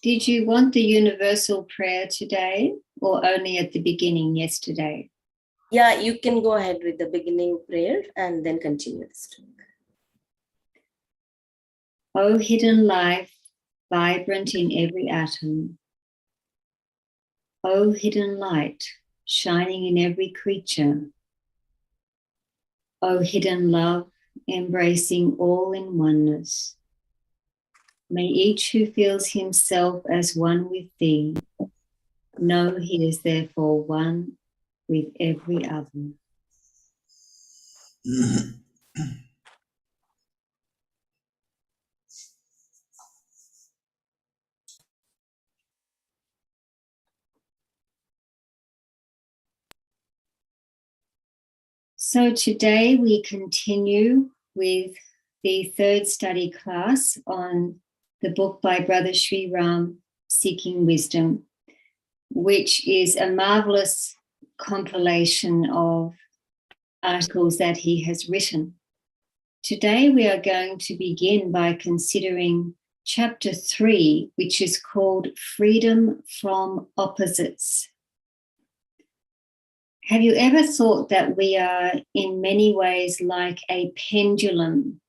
Did you want the universal prayer today or only at the beginning yesterday? Yeah, you can go ahead with the beginning prayer and then continue this talk. O hidden life, vibrant in every atom. O hidden light, shining in every creature. O hidden love, embracing all in oneness. May each who feels himself as one with thee know he is therefore one with every other. So today we continue with the third study class on the book by Brother SRIRAM, Seeking Wisdom, which is a marvelous compilation of articles that he has written. Today we are going to begin by considering chapter 3, which is called Freedom from Opposites. Have you ever thought that we are in many ways like a pendulum?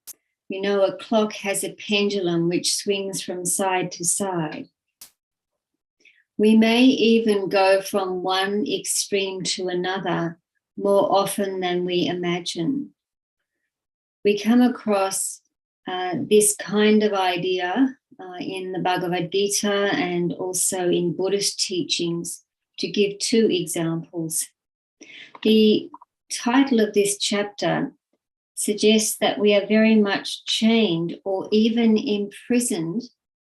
You know, a clock has a pendulum which swings from side to side. We may even go from one extreme to another more often than we imagine. We come across this kind of idea in the Bhagavad Gita and also in Buddhist teachings, to give two examples. The title of this chapter suggests that we are very much chained or even imprisoned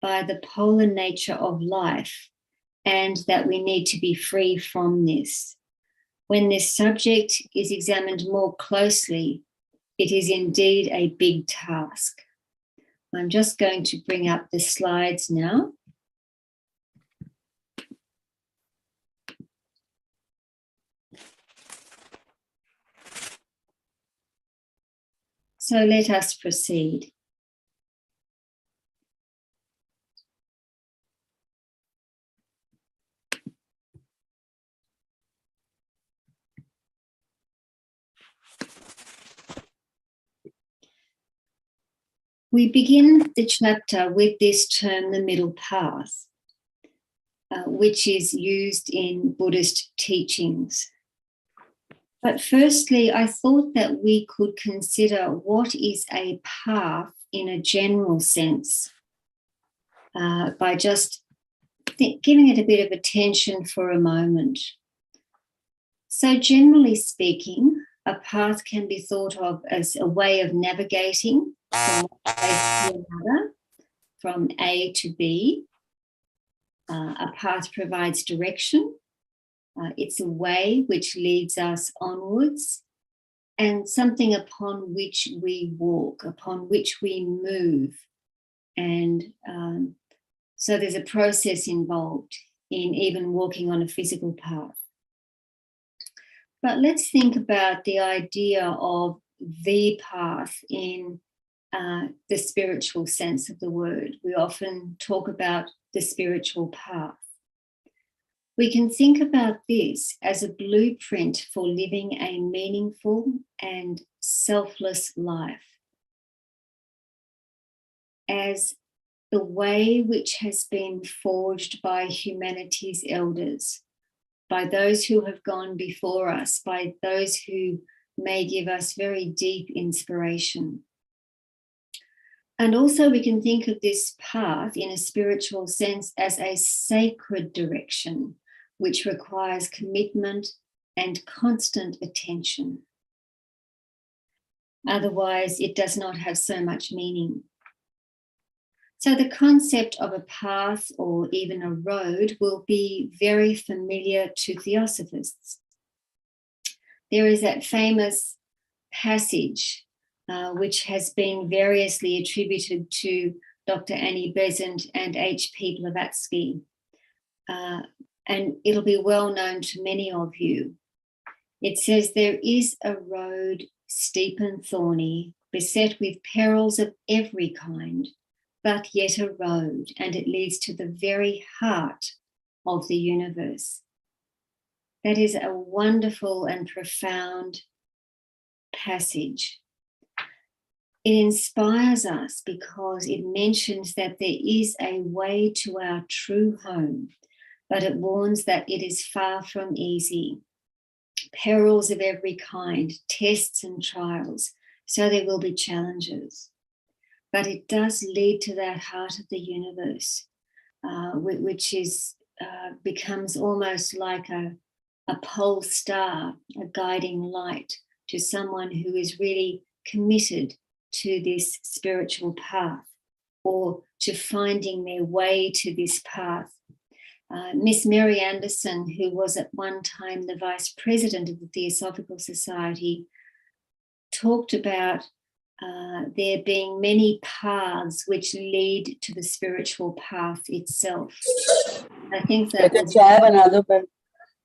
by the polar nature of life, and that we need to be free from this. When this subject is examined more closely, it is indeed a big task. I'm just going to bring up the slides now. So let us proceed. We begin the chapter with this term, the middle path, which is used in Buddhist teachings. But firstly, I thought that we could consider what is a path in a general sense by just giving it a bit of attention for a moment. So generally speaking, a path can be thought of as a way of navigating from one place to another, from A to B. A path provides direction. It's a way which leads us onwards, and something upon which we walk, upon which we move. And so there's a process involved in even walking on a physical path. But let's think about the idea of the path in the spiritual sense of the word. We often talk about the spiritual path. We can think about this as a blueprint for living a meaningful and selfless life, as the way which has been forged by humanity's elders, by those who have gone before us, by those who may give us very deep inspiration. And also we can think of this path in a spiritual sense as a sacred direction, which requires commitment and constant attention. Otherwise, it does not have so much meaning. So the concept of a path or even a road will be very familiar to Theosophists. There is that famous passage which has been variously attributed to Dr. Annie Besant and H.P. Blavatsky. And it'll be well known to many of you. It says, "There is a road steep and thorny, beset with perils of every kind, but yet a road, and it leads to the very heart of the universe. That is a wonderful and profound passage. It inspires us because it mentions that there is a way to our true home, but it warns that it is far from easy. Perils of every kind, tests and trials, so there will be challenges. But it does lead to that heart of the universe, which is becomes almost like a pole star, a guiding light to someone who is really committed to this spiritual path or to finding their way to this path. Miss Mary Anderson, who was at one time the vice president of the Theosophical Society, talked about there being many paths which lead to the spiritual path itself. I think that was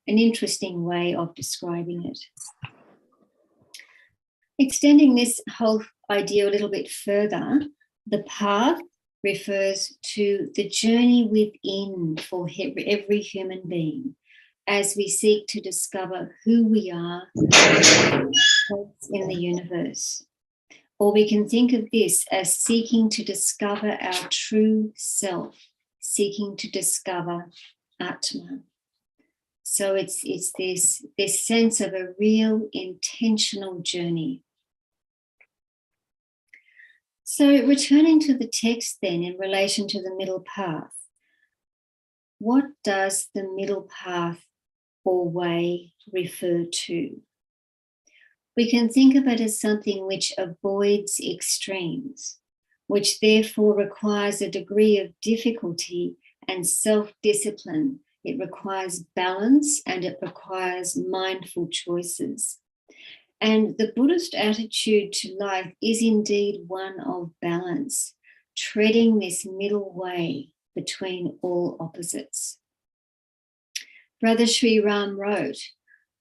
an interesting way of describing it. Extending this whole idea a little bit further, the path refers to the journey within for every human being as we seek to discover who we are in the universe. Or we can think of this as seeking to discover our true self, seeking to discover Atma. So it's this sense of a real intentional journey. So returning to the text then in relation to the middle path, what does the middle path or way refer to? We can think of it as something which avoids extremes, which therefore requires a degree of difficulty and self-discipline. It requires balance and it requires mindful choices. And the Buddhist attitude to life is indeed one of balance, treading this middle way between all opposites. Brother SRIRAM wrote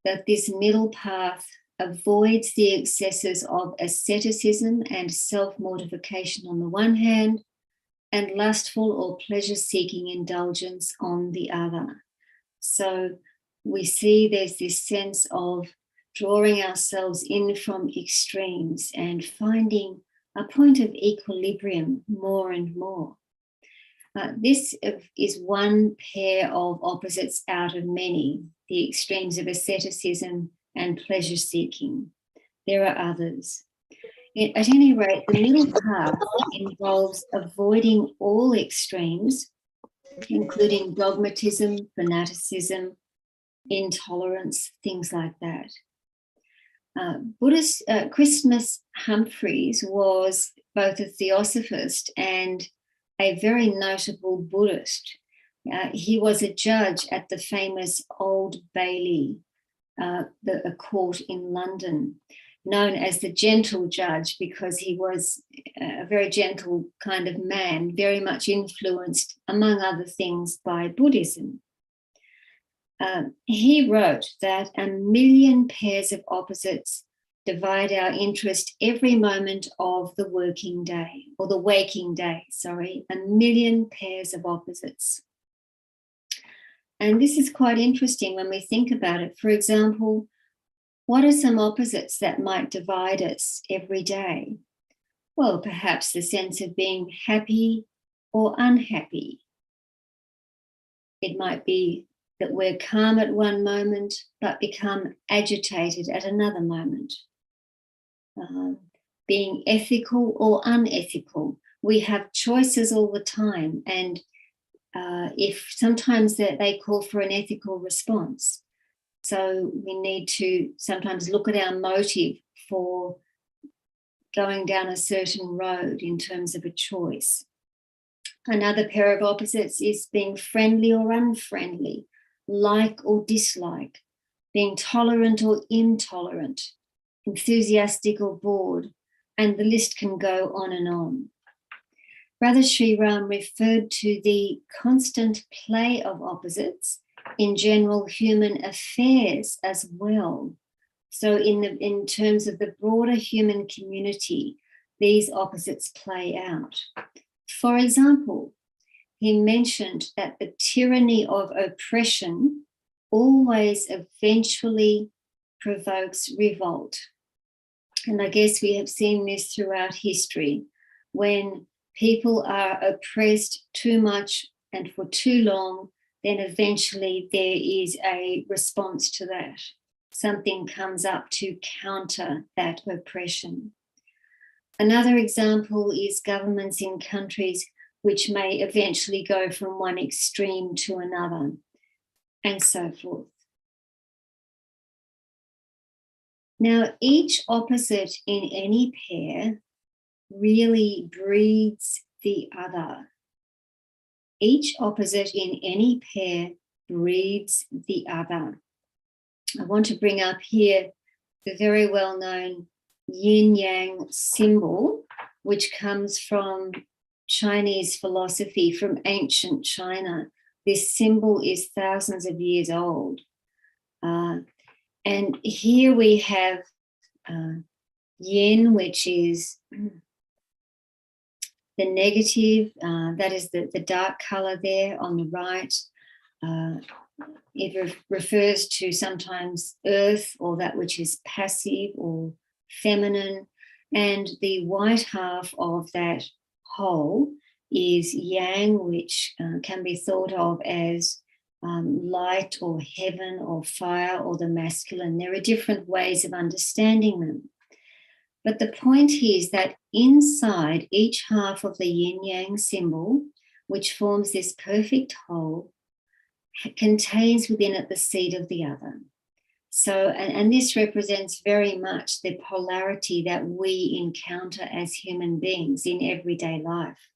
that this middle path avoids the excesses of asceticism and self-mortification on the one hand, and lustful or pleasure-seeking indulgence on the other. So we see there's this sense of drawing ourselves in from extremes and finding a point of equilibrium more and more. This is one pair of opposites out of many, the extremes of asceticism and pleasure-seeking. There are others. At any rate, the middle path involves avoiding all extremes, including dogmatism, fanaticism, intolerance, things like that. Buddhist Christmas Humphreys was both a theosophist and a very notable Buddhist. He was a judge at the famous Old Bailey, a court in London, known as the gentle judge because he was a very gentle kind of man, very much influenced, among other things, by Buddhism. He wrote that 1,000,000 pairs of opposites divide our interest every moment of the working day, or the waking day, 1,000,000 pairs of opposites. And this is quite interesting when we think about it. For example, what are some opposites that might divide us every day? Well, perhaps the sense of being happy or unhappy. It might be that we're calm at one moment, but become agitated at another moment. Being ethical or unethical. We have choices all the time, and if sometimes they call for an ethical response. So we need to sometimes look at our motive for going down a certain road in terms of a choice. Another pair of opposites is being friendly or unfriendly, like or dislike, being tolerant or intolerant, enthusiastic or bored, and the list can go on and on. Brother SRIRAM referred to the constant play of opposites in general human affairs as well. So in terms of the broader human community, these opposites play out. For example, he mentioned that the tyranny of oppression always eventually provokes revolt. And I guess we have seen this throughout history. When people are oppressed too much and for too long, then eventually there is a response to that. Something comes up to counter that oppression. Another example is governments in countries which may eventually go from one extreme to another, and so forth. Now, each opposite in any pair really breeds the other. Each opposite in any pair breeds the other. I want to bring up here the very well-known yin-yang symbol, which comes from Chinese philosophy, from ancient China. This symbol is thousands of years old. And here we have yin, which is the negative, that is the dark color there on the right. It refers to sometimes earth, or that which is passive or feminine. And the white half of that whole is yang, which can be thought of as light or heaven or fire or the masculine. There are different ways of understanding them. But the point here is that inside each half of the yin-yang symbol, which forms this perfect whole, contains within it the seed of the other. So, and this represents very much the polarity that we encounter as human beings in everyday life.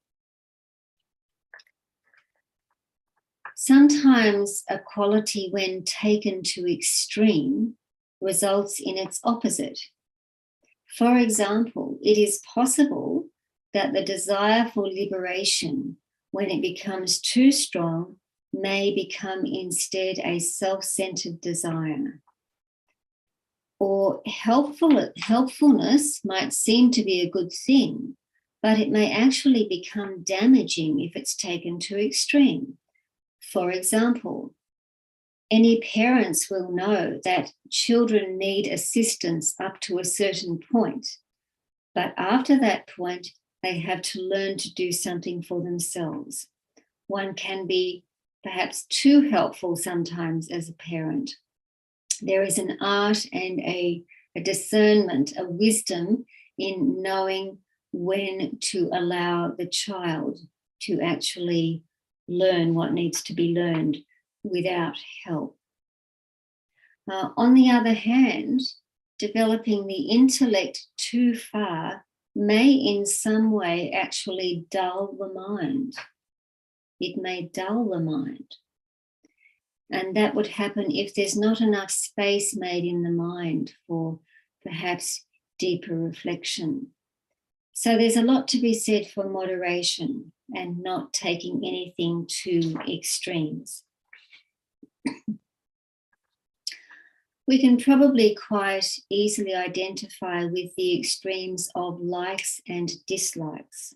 Sometimes a quality, when taken to extreme, results in its opposite. For example, it is possible that the desire for liberation, when it becomes too strong, may become instead a self-centered desire. Or helpfulness might seem to be a good thing, but it may actually become damaging if it's taken to extreme. For example, any parents will know that children need assistance up to a certain point, but after that point, they have to learn to do something for themselves. One can be perhaps too helpful sometimes as a parent. There is an art and a discernment, a wisdom in knowing when to allow the child to actually learn what needs to be learned without help. On the other hand, developing the intellect too far may in some way actually dull the mind. It may dull the mind. And that would happen if there's not enough space made in the mind for perhaps deeper reflection. So there's a lot to be said for moderation and not taking anything to extremes. We can probably quite easily identify with the extremes of likes and dislikes.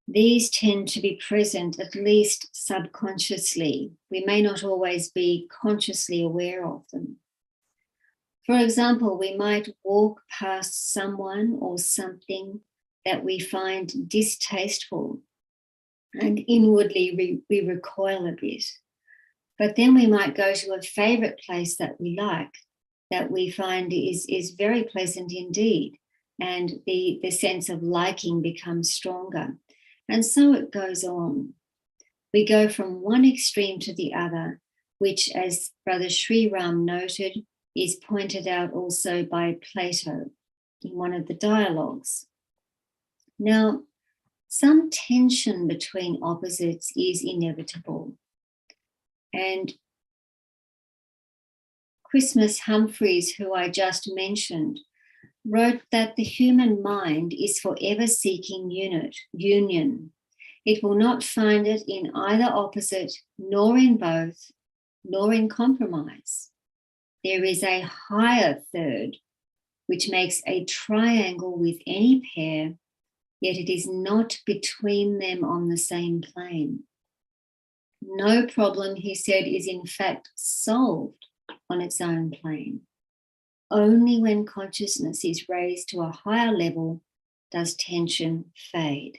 These tend to be present at least subconsciously. We may not always be consciously aware of them. For example, we might walk past someone or something that we find distasteful, and inwardly we recoil a bit. But then we might go to a favourite place that we like, that we find is very pleasant indeed, and the sense of liking becomes stronger. And so it goes on. We go from one extreme to the other, which, as Brother SRIRAM noted, is pointed out also by Plato in one of the dialogues. Now, some tension between opposites is inevitable. And Christmas Humphreys, who I just mentioned, wrote that the human mind is forever seeking union. It will not find it in either opposite, nor in both, nor in compromise. There is a higher third, which makes a triangle with any pair, yet it is not between them on the same plane. No problem, he said, is in fact solved on its own plane. Only when consciousness is raised to a higher level does tension fade.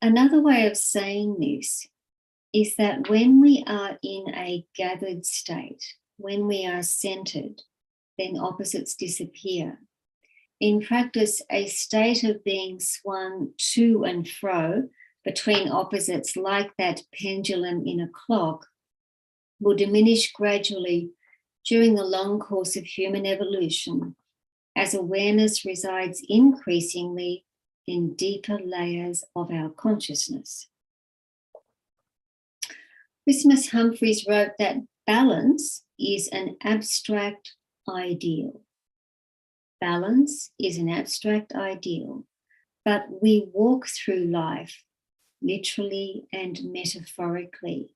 Another way of saying this is that when we are in a gathered state, when we are centered, then opposites disappear. In practice, a state of being swung to and fro between opposites like that pendulum in a clock will diminish gradually during the long course of human evolution as awareness resides increasingly in deeper layers of our consciousness. Christmas Humphreys wrote that balance is an abstract ideal. Balance is an abstract ideal, but we walk through life literally and metaphorically.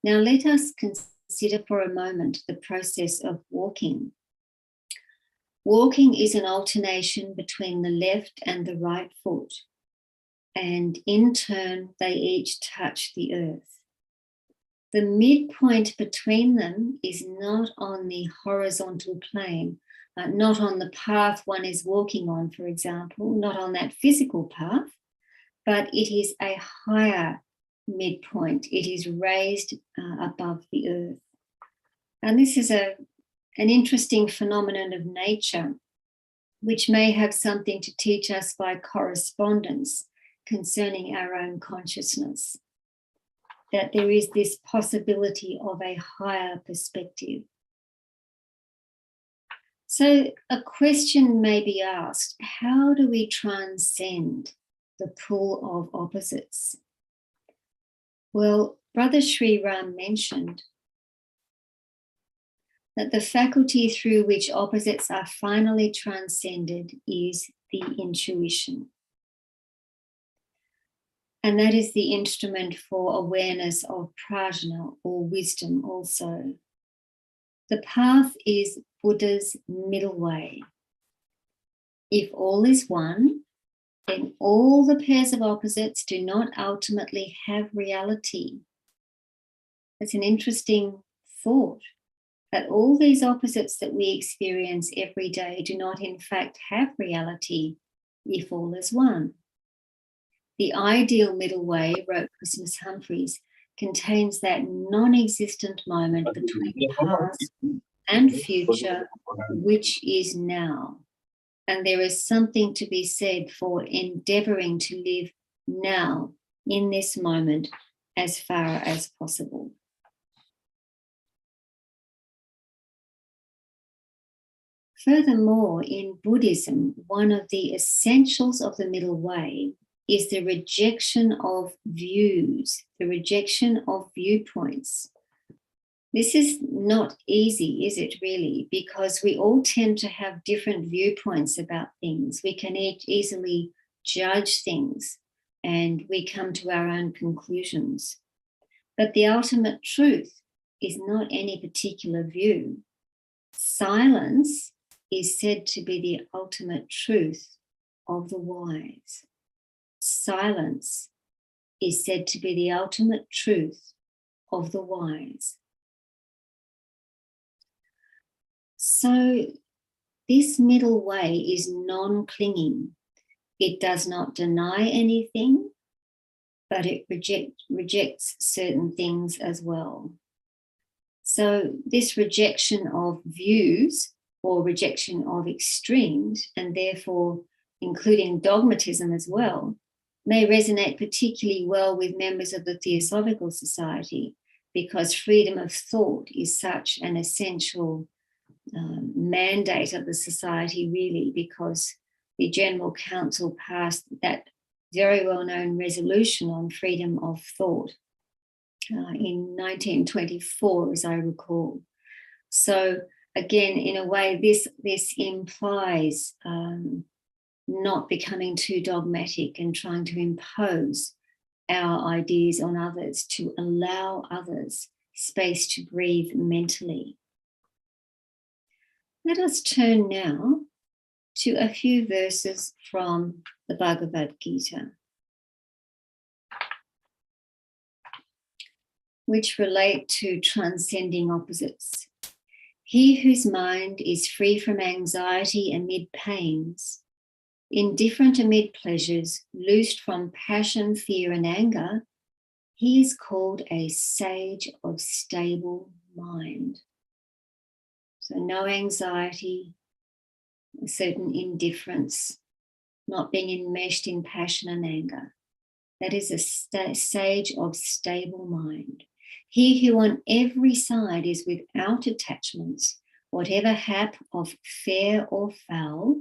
Now let us consider for a moment the process of walking. Walking is an alternation between the left and the right foot, and in turn they each touch the earth. The midpoint between them is not on the horizontal plane, not on the path one is walking on, for example, not on that physical path, but it is a higher midpoint. It is raised above the earth. And this is an interesting phenomenon of nature, which may have something to teach us by correspondence concerning our own consciousness, that there is this possibility of a higher perspective. So a question may be asked, how do we transcend the pull of opposites? Well, Brother SRIRAM mentioned that the faculty through which opposites are finally transcended is the intuition. And that is the instrument for awareness of prajna or wisdom also. The path is Buddha's middle way. If all is one, then all the pairs of opposites do not ultimately have reality. It's an interesting thought that all these opposites that we experience every day do not in fact have reality if all is one. The ideal middle way, wrote Christmas Humphreys, contains that non-existent moment between past and future, which is now. And there is something to be said for endeavouring to live now in this moment as far as possible. Furthermore, in Buddhism, one of the essentials of the middle way is the rejection of views, the rejection of viewpoints. This is not easy, is it really? Because we all tend to have different viewpoints about things. We can easily judge things and we come to our own conclusions. But the ultimate truth is not any particular view. Silence is said to be the ultimate truth of the wise. Silence is said to be the ultimate truth of the wise. So this middle way is non-clinging. It does not deny anything, but it rejects certain things as well. So this rejection of views or rejection of extremes, and therefore including dogmatism as well, may resonate particularly well with members of the Theosophical Society, because freedom of thought is such an essential mandate of the society, really, because the General Council passed that very well-known resolution on freedom of thought in 1924, as I recall. So again, in a way, this implies not becoming too dogmatic and trying to impose our ideas on others, to allow others space to breathe mentally. Let us turn now to a few verses from the Bhagavad Gita, which relate to transcending opposites. He whose mind is free from anxiety amid pains, indifferent amid pleasures, loosed from passion, fear, and anger, he is called a sage of stable mind. So no anxiety, a certain indifference, not being enmeshed in passion and anger. That is a sage of stable mind. He who on every side is without attachments, whatever hap of fair or foul,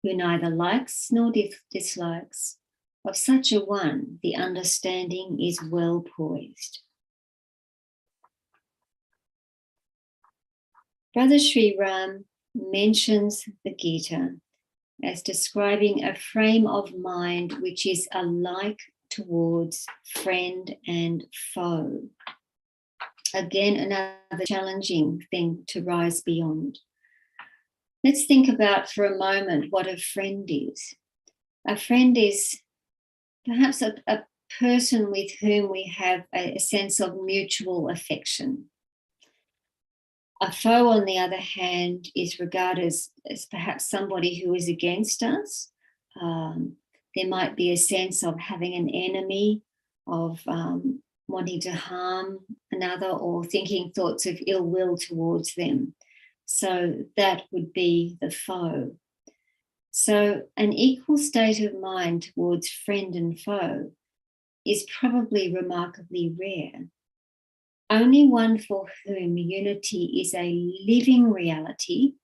who neither likes nor dislikes, of such a one the understanding is well poised. Brother SRIRAM mentions the Gita as describing a frame of mind which is alike towards friend and foe. Again, another challenging thing to rise beyond. Let's think about for a moment what a friend is. A friend is perhaps a person with whom we have a sense of mutual affection. A foe, on the other hand, is regarded as perhaps somebody who is against us. There might be a sense of having an enemy, of wanting to harm another or thinking thoughts of ill will towards them. So that would be the foe. So an equal state of mind towards friend and foe is probably remarkably rare. Only one for whom unity is a living reality,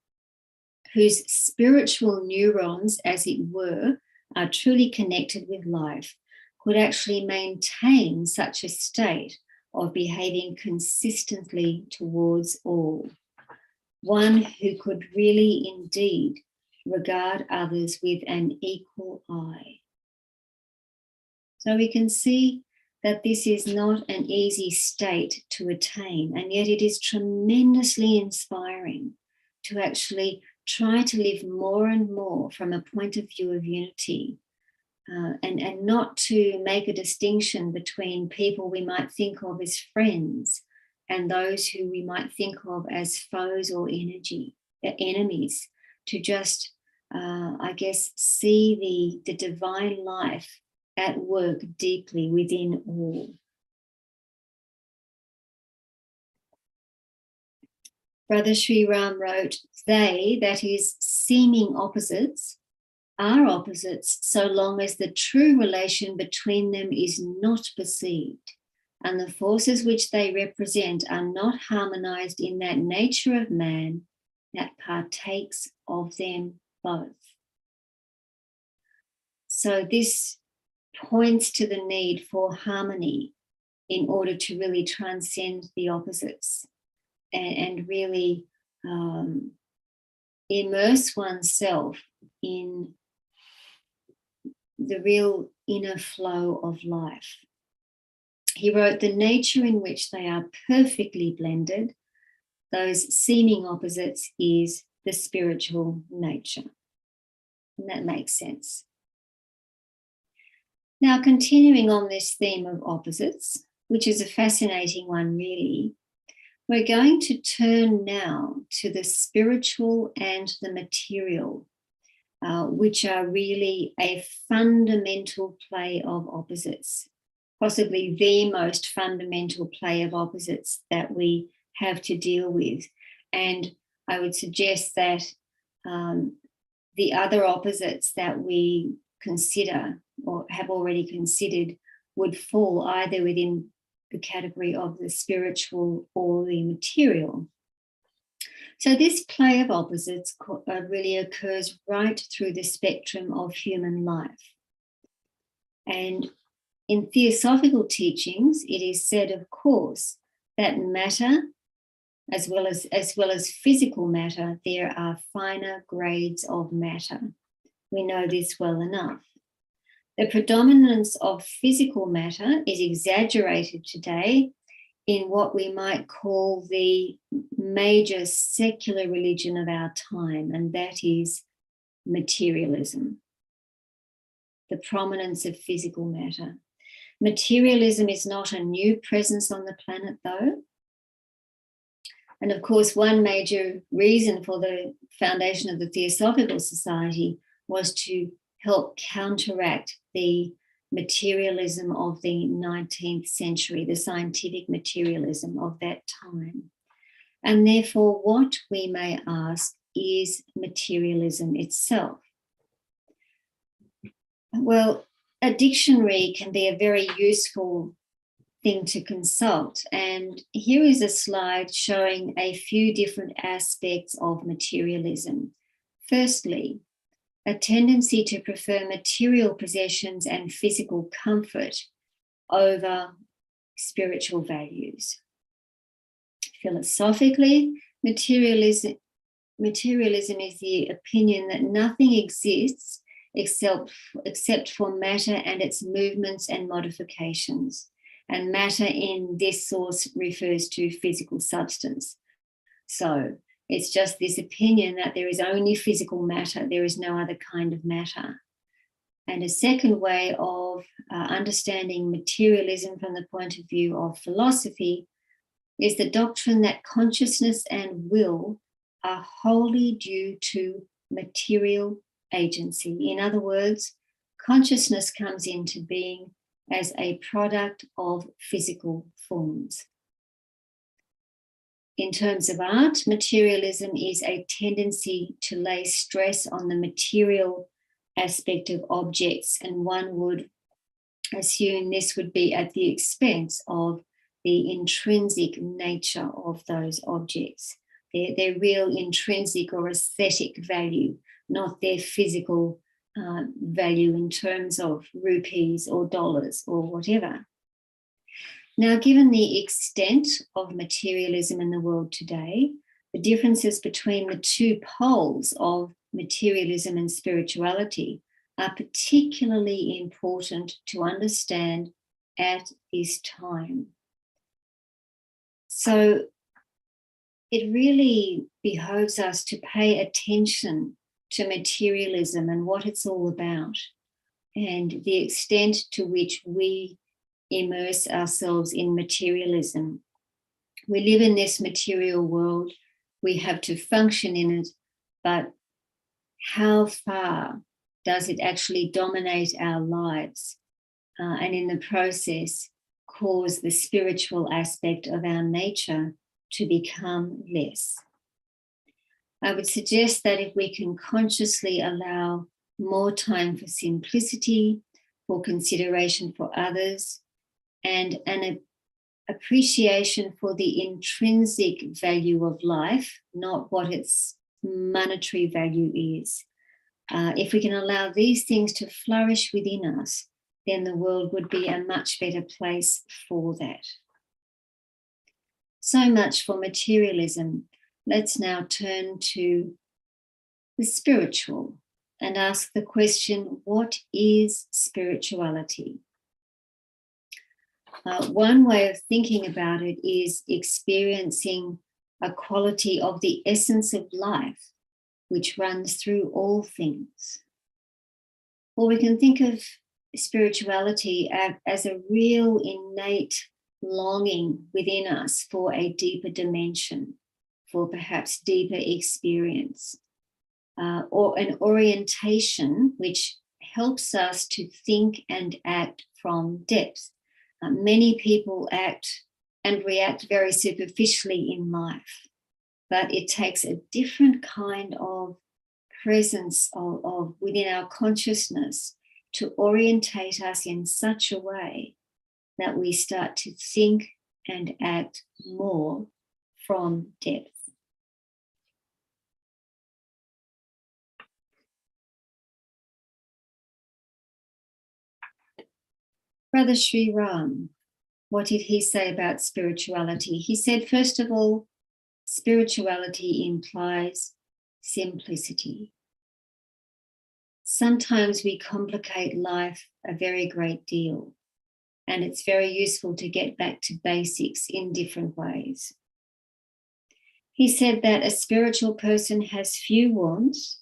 whose spiritual neurons, as it were, are truly connected with life, could actually maintain such a state of behaving consistently towards all. One who could really indeed regard others with an equal eye. So we can see that this is not an easy state to attain, and yet it is tremendously inspiring to actually try to live more and more from a point of view of unity, and not to make a distinction between people we might think of as friends and those who we might think of as foes or enemies, to just, see the divine life at work deeply within all. Brother SRIRAM wrote, they, that is, seeming opposites, are opposites so long as the true relation between them is not perceived, and the forces which they represent are not harmonized in that nature of man that partakes of them both. So this points to the need for harmony in order to really transcend the opposites and really immerse oneself in the real inner flow of life. He wrote, the nature in which they are perfectly blended, those seeming opposites, is the spiritual nature. And that makes sense. Now, continuing on this theme of opposites, which is a fascinating one really, we're going to turn now to the spiritual and the material, which are really a fundamental play of opposites, possibly the most fundamental play of opposites that we have to deal with. And I would suggest that the other opposites that we consider or have already considered would fall either within the category of the spiritual or the material. So this play of opposites really occurs right through the spectrum of human life. And in theosophical teachings, it is said, of course, that matter, as well as physical matter, there are finer grades of matter. We know this well enough. The predominance of physical matter is exaggerated today in what we might call the major secular religion of our time, and that is materialism, the prominence of physical matter. Materialism is not a new presence on the planet, though. And of course, one major reason for the foundation of the Theosophical Society was to help counteract the materialism of the 19th century, the scientific materialism of that time. And therefore, what we may ask is materialism itself. Well, a dictionary can be a very useful thing to consult. And here is a slide showing a few different aspects of materialism. Firstly, a tendency to prefer material possessions and physical comfort over spiritual values. Philosophically, materialism is the opinion that nothing exists except for matter and its movements and modifications. And matter in this source refers to physical substance. So it's just this opinion that there is only physical matter, there is no other kind of matter. And a second way of understanding materialism from the point of view of philosophy is the doctrine that consciousness and will are wholly due to material agency. In other words, consciousness comes into being as a product of physical forms. In terms of art, materialism is a tendency to lay stress on the material aspect of objects, and one would assume this would be at the expense of the intrinsic nature of those objects, their real intrinsic or aesthetic value, not their physical value in terms of rupees or dollars or whatever. Now, given the extent of materialism in the world today, the differences between the two poles of materialism and spirituality are particularly important to understand at this time. So it really behoves us to pay attention to materialism and what it's all about, and the extent to which we immerse ourselves in materialism. We live in this material world, we have to function in it, but how far does it actually dominate our lives and in the process cause the spiritual aspect of our nature to become less? I would suggest that if we can consciously allow more time for simplicity, for consideration for others, and an appreciation for the intrinsic value of life, not what its monetary value is. If we can allow these things to flourish within us, then the world would be a much better place for that. So much for materialism. Let's now turn to the spiritual and ask the question, what is spirituality? One way of thinking about it is experiencing a quality of the essence of life which runs through all things. Or we can think of spirituality as a real innate longing within us for a deeper dimension, for perhaps deeper experience, or an orientation which helps us to think and act from depth. Many people act and react very superficially in life, but it takes a different kind of presence of within our consciousness to orientate us in such a way that we start to think and act more from depth. Brother SRIRAM, what did he say about spirituality? He said, first of all, spirituality implies simplicity. Sometimes we complicate life a very great deal, and it's very useful to get back to basics in different ways. He said that a spiritual person has few wants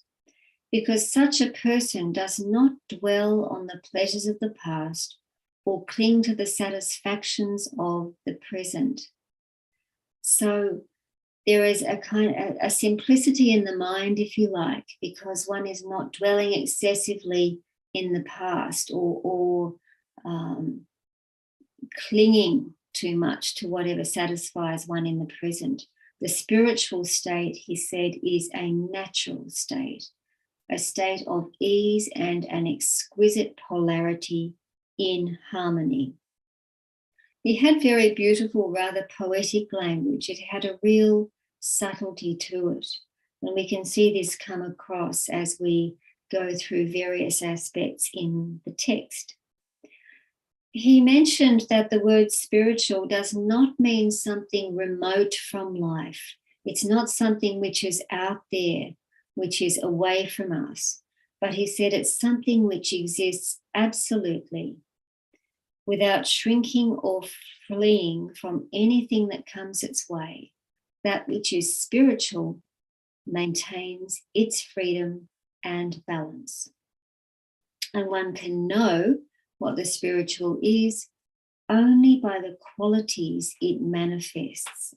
because such a person does not dwell on the pleasures of the past or cling to the satisfactions of the present. So there is a simplicity in the mind, if you like, because one is not dwelling excessively in the past or clinging too much to whatever satisfies one in the present. The spiritual state, he said, is a natural state, a state of ease and an exquisite polarity in harmony. He had very beautiful, rather poetic language. It had a real subtlety to it. And we can see this come across as we go through various aspects in the text. He mentioned that the word spiritual does not mean something remote from life. It's not something which is out there, which is away from us. But he said it's something which exists absolutely, without shrinking or fleeing from anything that comes its way. That which is spiritual maintains its freedom and balance. And one can know what the spiritual is only by the qualities it manifests.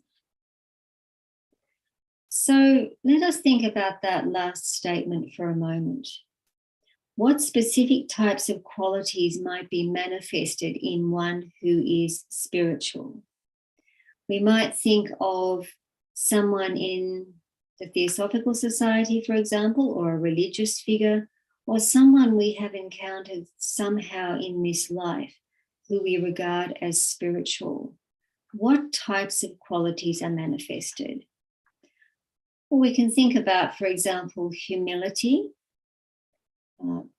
So let us think about that last statement for a moment. What specific types of qualities might be manifested in one who is spiritual? We might think of someone in the Theosophical Society, for example, or a religious figure, or someone we have encountered somehow in this life who we regard as spiritual. What types of qualities are manifested? Well, we can think about, for example, humility,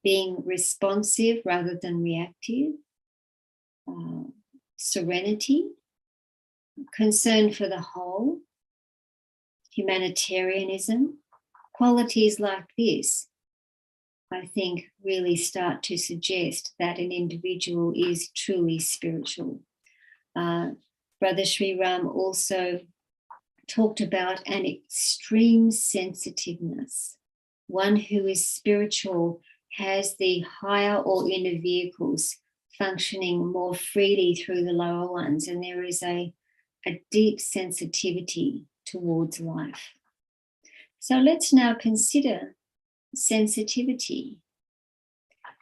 being responsive rather than reactive, serenity, concern for the whole, humanitarianism. Qualities like this, I think, really start to suggest that an individual is truly spiritual. Brother SRIRAM also talked about an extreme sensitiveness. One who is spiritual has the higher or inner vehicles functioning more freely through the lower ones, and there is a deep sensitivity towards life. So let's now consider sensitivity.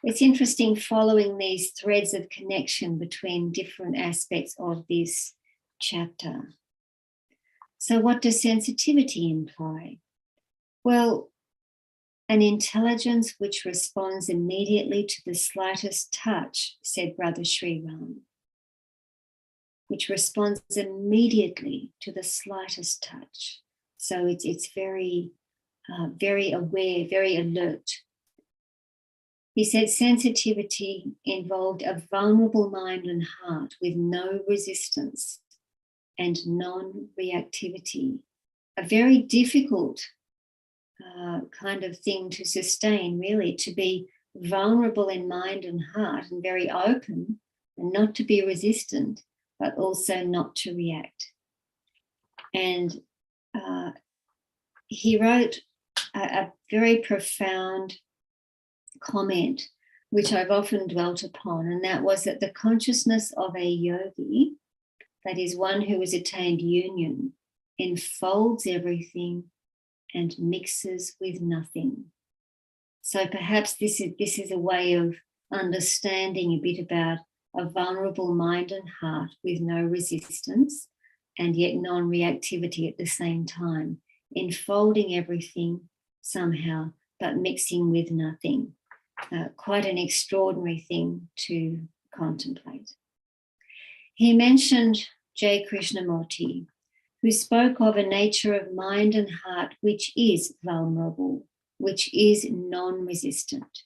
It's interesting following these threads of connection between different aspects of this chapter. So what does sensitivity imply? Well, an intelligence which responds immediately to the slightest touch, said Brother SRIRAM, which responds immediately to the slightest touch. So it's very, very aware, very alert. He said sensitivity involved a vulnerable mind and heart with no resistance and non-reactivity, a very difficult kind of thing to sustain, really, to be vulnerable in mind and heart and very open and not to be resistant, but also not to react. And he wrote a very profound comment, which I've often dwelt upon, and that was that the consciousness of a yogi, that is one who has attained union, enfolds everything and mixes with nothing. So perhaps this is a way of understanding a bit about a vulnerable mind and heart with no resistance and yet non-reactivity at the same time, enfolding everything somehow, but mixing with nothing. Quite an extraordinary thing to contemplate. He mentioned J. Krishnamurti, who spoke of a nature of mind and heart which is vulnerable, which is non-resistant.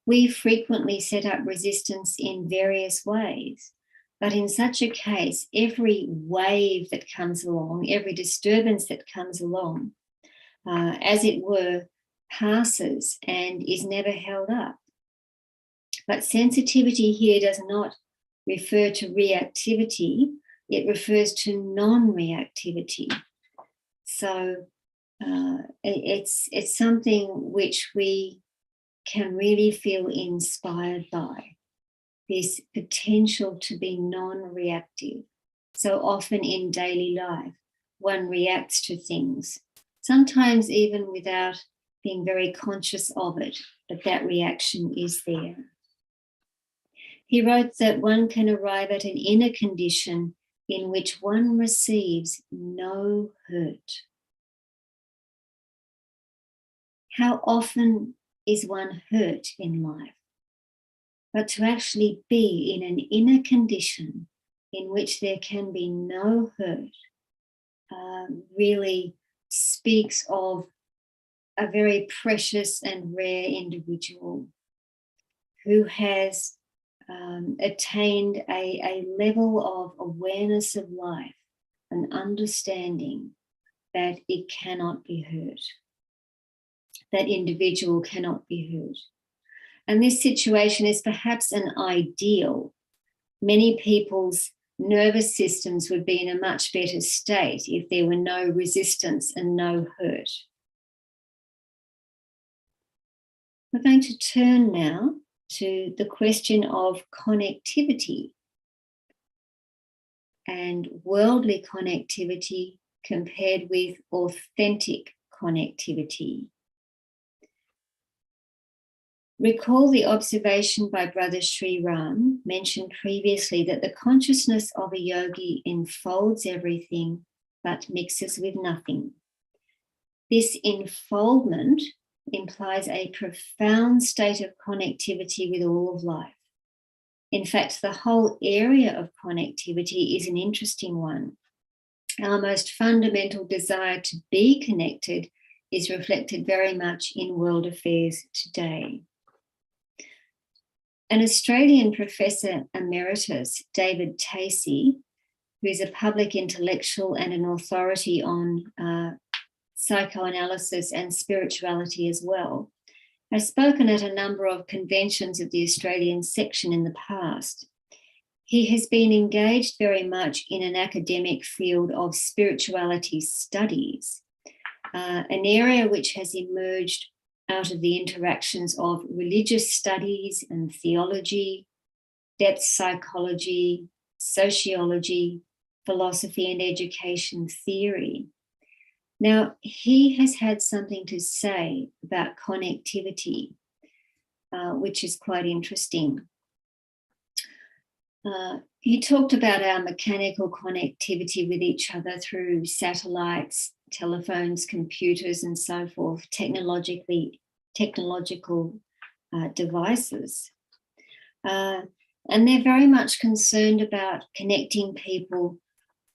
We frequently set up resistance in various ways, but in such a case, every wave that comes along, every disturbance that comes along, as it were, passes and is never held up. But sensitivity here does not refer to reactivity, it refers to non-reactivity. So it's something which we can really feel inspired by, this potential to be non-reactive. So often in daily life, one reacts to things, sometimes even without being very conscious of it, but that reaction is there. He wrote that one can arrive at an inner condition in which one receives no hurt. How often is one hurt in life? But to actually be in an inner condition in which there can be no hurt really speaks of a very precious and rare individual who has attained a level of awareness of life, an understanding that it cannot be hurt. That individual cannot be hurt. And this situation is perhaps an ideal. Many people's nervous systems would be in a much better state if there were no resistance and no hurt. We're going to turn now to the question of connectivity and worldly connectivity compared with authentic connectivity. Recall the observation by Brother SRIRAM mentioned previously that the consciousness of a yogi enfolds everything but mixes with nothing. This enfoldment implies a profound state of connectivity with all of life. In fact, the whole area of connectivity is an interesting one. Our most fundamental desire to be connected is reflected very much in world affairs today. An Australian professor emeritus, David Tacey, who is a public intellectual and an authority on psychoanalysis and spirituality as well, has spoken at a number of conventions of the Australian section in the past. He has been engaged very much in an academic field of spirituality studies, an area which has emerged out of the interactions of religious studies and theology, depth psychology, sociology, philosophy and education theory. Now, he has had something to say about connectivity, which is quite interesting. He talked about our mechanical connectivity with each other through satellites, telephones, computers, and so forth, technological devices. And they're very much concerned about connecting people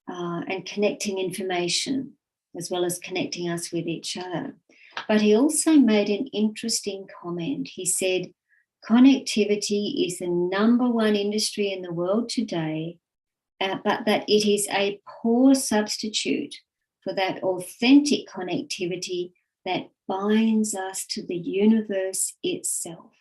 and connecting information, as well as connecting us with each other. But he also made an interesting comment. He said, connectivity is the #1 industry in the world today, but that it is a poor substitute for that authentic connectivity that binds us to the universe itself.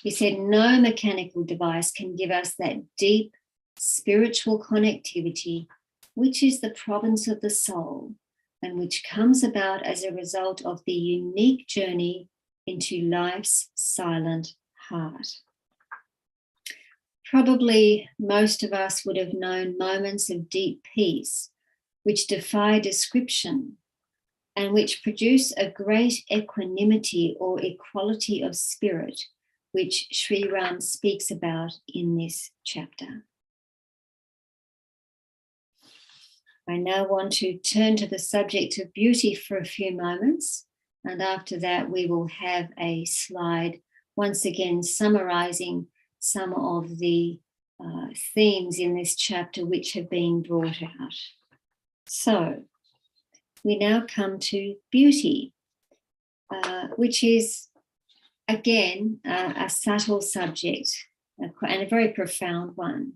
He said, no mechanical device can give us that deep spiritual connectivity, which is the province of the soul and which comes about as a result of the unique journey into life's silent heart. Probably most of us would have known moments of deep peace which defy description and which produce a great equanimity or equality of spirit, which SRIRAM speaks about in this chapter. I now want to turn to the subject of beauty for a few moments, and after that we will have a slide once again summarizing some of the themes in this chapter which have been brought out. So we now come to beauty, which is again a subtle subject and a very profound one.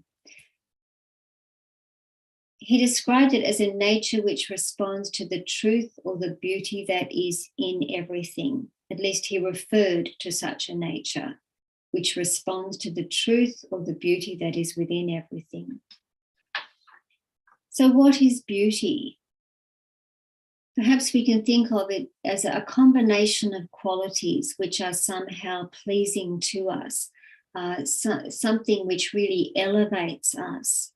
He described it as a nature which responds to the truth or the beauty that is in everything. At least he referred to such a nature. which responds to the truth or the beauty that is within everything. So what is beauty? Perhaps we can think of it as a combination of qualities which are somehow pleasing to us, something which really elevates us.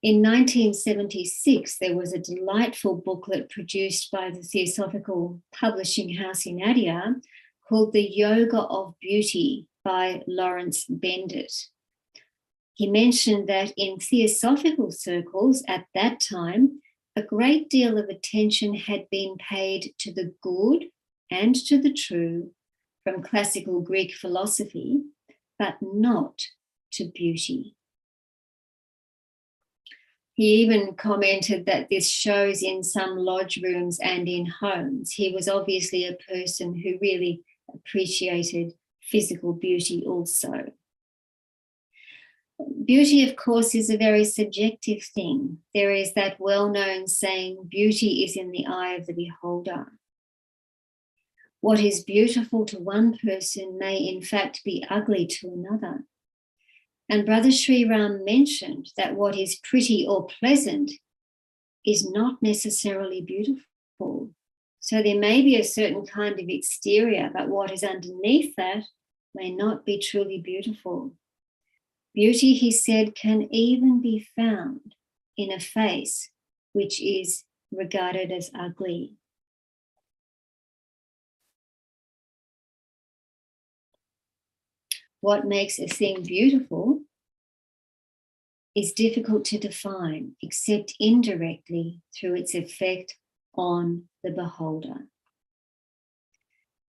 In 1976, there was a delightful booklet produced by the Theosophical publishing house in Adyar called The Yoga of Beauty by Lawrence Bendit. He mentioned that in Theosophical circles at that time, a great deal of attention had been paid to the good and to the true from classical Greek philosophy, but not to beauty. He even commented that this shows in some lodge rooms and in homes. He was obviously a person who really appreciated physical beauty also. Beauty, of course, is a very subjective thing. There is that well-known saying, beauty is in the eye of the beholder. What is beautiful to one person may in fact be ugly to another. And Brother SRIRAM mentioned that what is pretty or pleasant is not necessarily beautiful. So there may be a certain kind of exterior, but what is underneath that may not be truly beautiful. Beauty, he said, can even be found in a face which is regarded as ugly. What makes a thing beautiful is difficult to define, except indirectly through its effect on the beholder.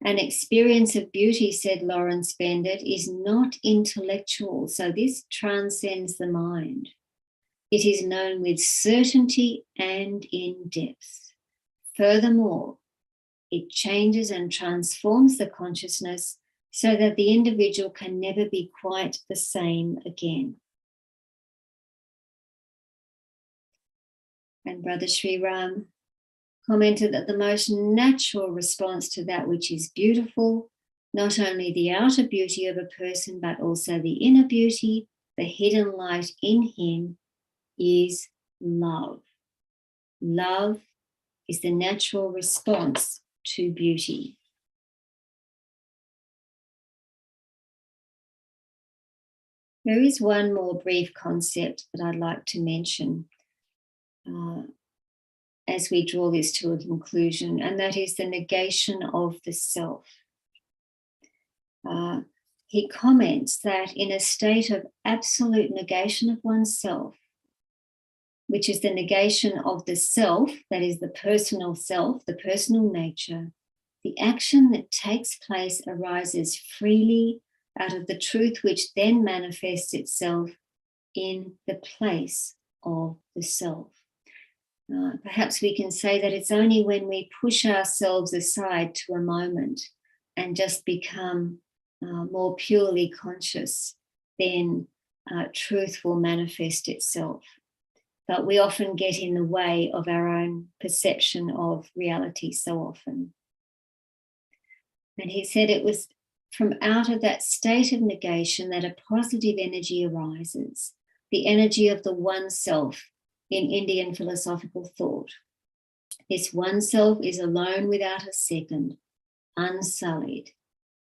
An experience of beauty, said Lawrence Bendit, is not intellectual, so this transcends the mind. It is known with certainty and in depth. Furthermore, it changes and transforms the consciousness so that the individual can never be quite the same again. And Brother SRIRAM commented that the most natural response to that which is beautiful, not only the outer beauty of a person, but also the inner beauty, the hidden light in him, is love. Love is the natural response to beauty. There is one more brief concept that I'd like to mention as we draw this to a conclusion, and that is the negation of the self. He comments that in a state of absolute negation of oneself, which is the negation of the self, that is the personal self, the personal nature, the action that takes place arises freely out of the truth which then manifests itself in the place of the self. Perhaps we can say that it's only when we push ourselves aside to a moment and just become more purely conscious, then truth will manifest itself. But we often get in the way of our own perception of reality so often. And he said it was from out of that state of negation that a positive energy arises, the energy of the one self in Indian philosophical thought. This one self is alone without a second, unsullied,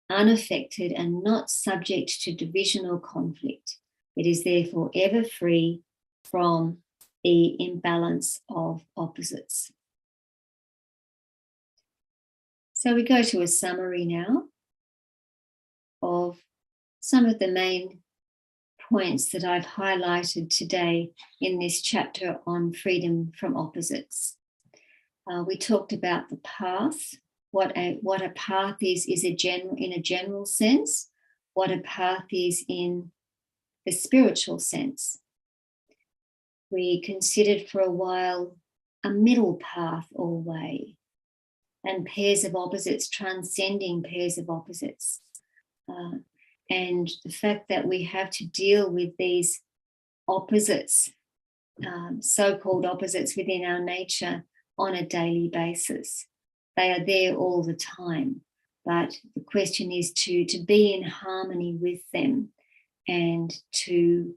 unaffected, and not subject to division or conflict. It is therefore ever free from the imbalance of opposites. So we go to a summary now of some of the main points that I've highlighted today in this chapter on freedom from opposites. We talked about the path, what a path is in a general sense, what a path is in the spiritual sense. We considered for a while a middle path or way, and pairs of opposites transcending pairs of opposites. And the fact that we have to deal with these opposites, so-called opposites within our nature on a daily basis. They are there all the time. but the question is to be in harmony with them and to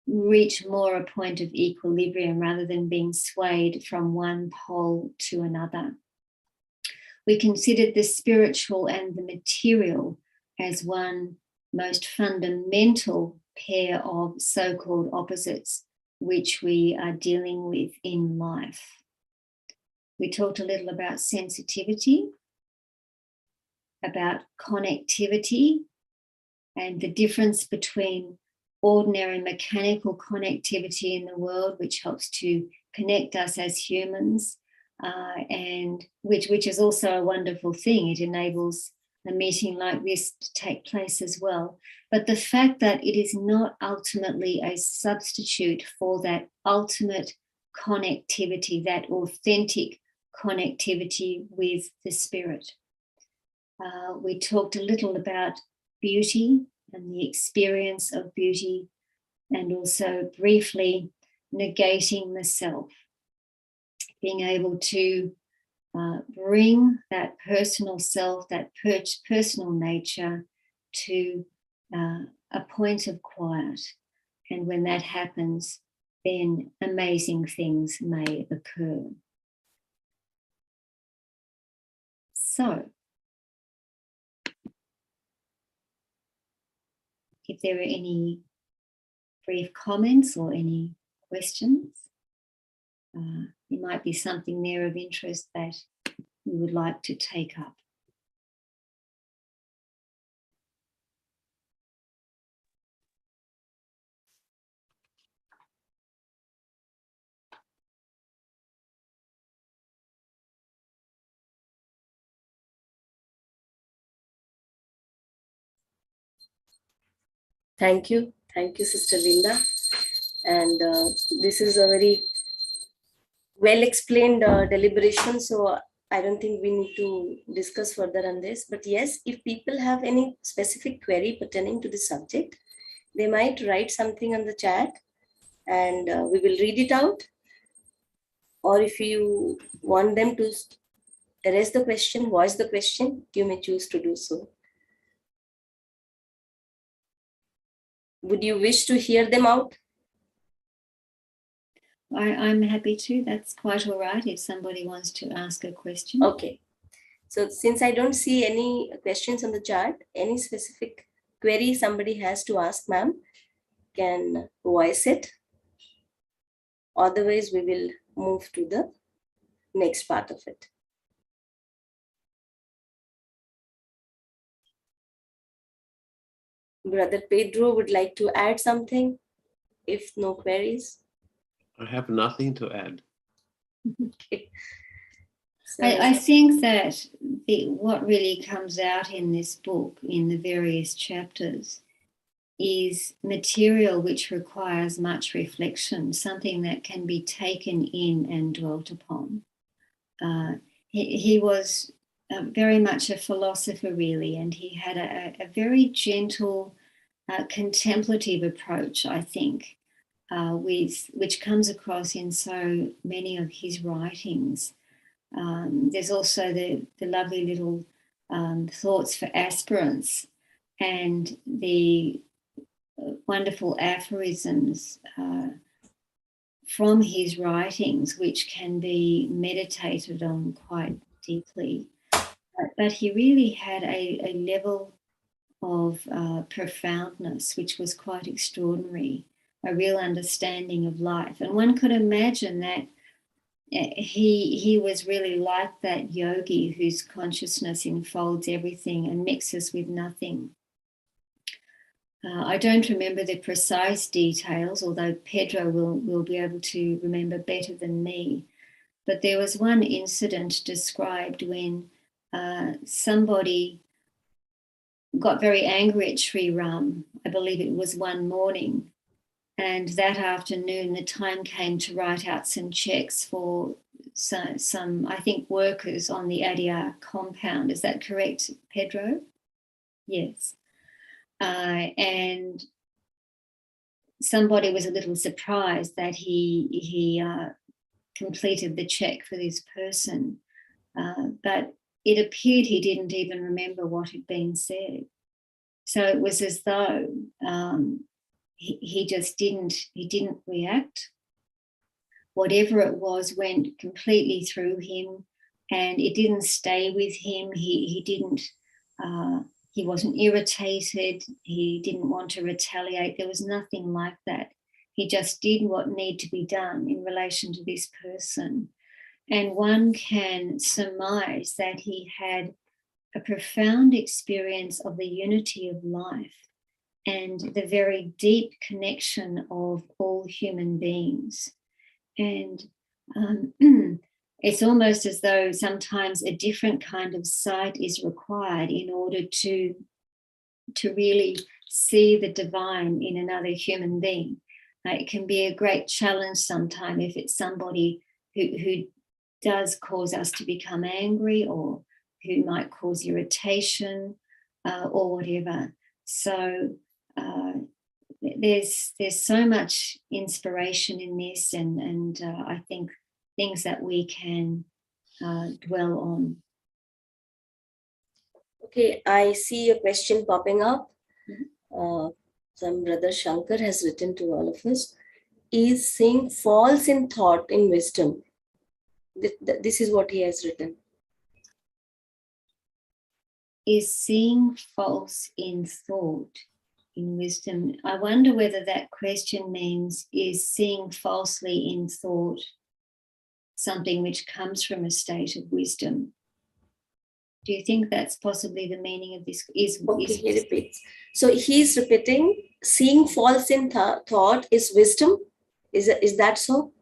reach more a point of equilibrium rather than being swayed from one pole to another. We considered the spiritual and the material as one most fundamental pair of so-called opposites which we are dealing with in life. We talked a little about sensitivity, about connectivity, and the difference between ordinary mechanical connectivity in the world, which helps to connect us as humans, and which is also a wonderful thing. It enables a meeting like this to take place as well. But the fact that it is not ultimately a substitute for that ultimate connectivity, that authentic connectivity with the spirit. We talked a little about beauty and the experience of beauty, and also briefly negating the self, being able to bring that personal self, that personal nature to a point of quiet. And when that happens, then amazing things may occur. So, if there are any brief comments or any questions, there might be something there of interest that you would like to take up. Thank you, Sister Linda. And this is a very well explained deliberation, so I don't think we need to discuss further on this. But yes, if people have any specific query pertaining to the subject, they might write something on the chat and we will read it out. Or if you want them to raise the question, voice the question, you may choose to do so. Would you wish to hear them out? I'm happy to. That's quite all right if somebody wants to ask a question. Okay. So since I don't see any questions on the chart, any specific query somebody has to ask, ma'am, can voice it. Otherwise, we will move to the next part of it. Brother Pedro would like to add something, if no queries. I have nothing to add. Okay. So, I think that what really comes out in this book, in the various chapters, is material which requires much reflection, something that can be taken in and dwelt upon. He was very much a philosopher, really, and he had a very gentle, contemplative approach, I think, which comes across in so many of his writings. There's also the lovely little thoughts for aspirants and the wonderful aphorisms from his writings, which can be meditated on quite deeply. But he really had a level of profoundness, which was quite extraordinary, a real understanding of life. And one could imagine that he was really like that yogi whose consciousness enfolds everything and mixes with nothing. I don't remember the precise details, although Pedro will be able to remember better than me. But there was one incident described when somebody got very angry at SRIRAM. I believe it was one morning. And that afternoon, the time came to write out some checks for some I think, workers on the Adyar compound. Is that correct, Pedro? Yes. And somebody was a little surprised that he completed the check for this person. But it appeared he didn't even remember what had been said. So it was as though he just didn't react. Whatever it was went completely through him, and it didn't stay with him. He wasn't irritated. He didn't want to retaliate. There was nothing like that. He just did what needed to be done in relation to this person. And one can surmise that he had a profound experience of the unity of life and the very deep connection of all human beings. And it's almost as though sometimes a different kind of sight is required in order to really see the divine in another human being. It can be a great challenge sometimes if it's somebody who does cause us to become angry, or who might cause irritation, or whatever. So there's so much inspiration in this, and I think things that we can dwell on. Okay, I see a question popping up. Some brother Shankar has written to all of us. Is seeing false in thought in wisdom? This is what he has written. Is seeing false in thought in wisdom? I wonder whether that question means, is seeing falsely in thought something which comes from a state of wisdom? Do you think that's possibly the meaning of this? Okay, he repeats. So he's repeating, seeing false in thought is wisdom. Is that so?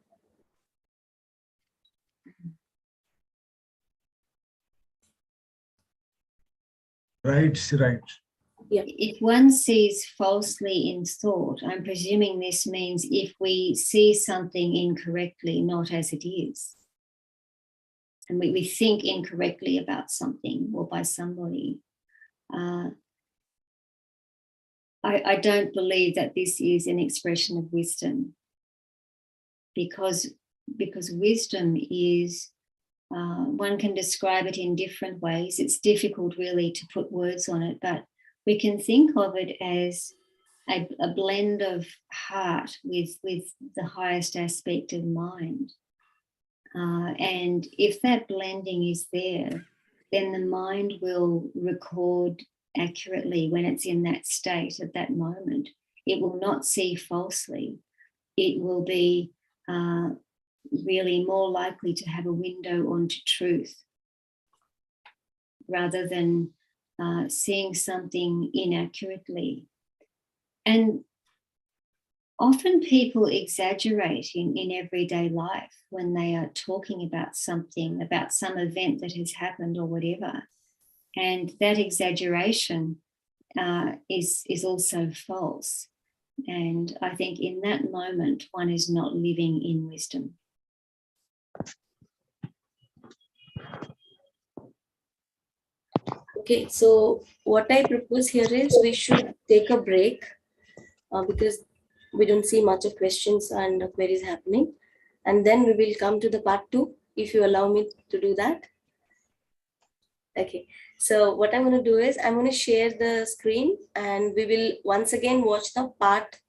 Right, right. Yeah. If one sees falsely in thought, I'm presuming this means if we see something incorrectly, not as it is, and we think incorrectly about something or by somebody, I don't believe that this is an expression of wisdom, because wisdom is, one can describe it in different ways. It's difficult really to put words on it, but we can think of it as a blend of heart with the highest aspect of mind. And if that blending is there, then the mind will record accurately when it's in that state at that moment. It will not see falsely. It will be really more likely to have a window onto truth, rather than seeing something inaccurately. And often people exaggerate in everyday life when they are talking about something, about some event that has happened or whatever. And that exaggeration is also false. And I think in that moment, one is not living in wisdom. Okay, so what I propose here is we should take a break because we don't see much of questions and queries happening. And then we will come to the part 2, if you allow me to do that. Okay, so what I'm going to do is I'm going to share the screen, and we will once again watch the part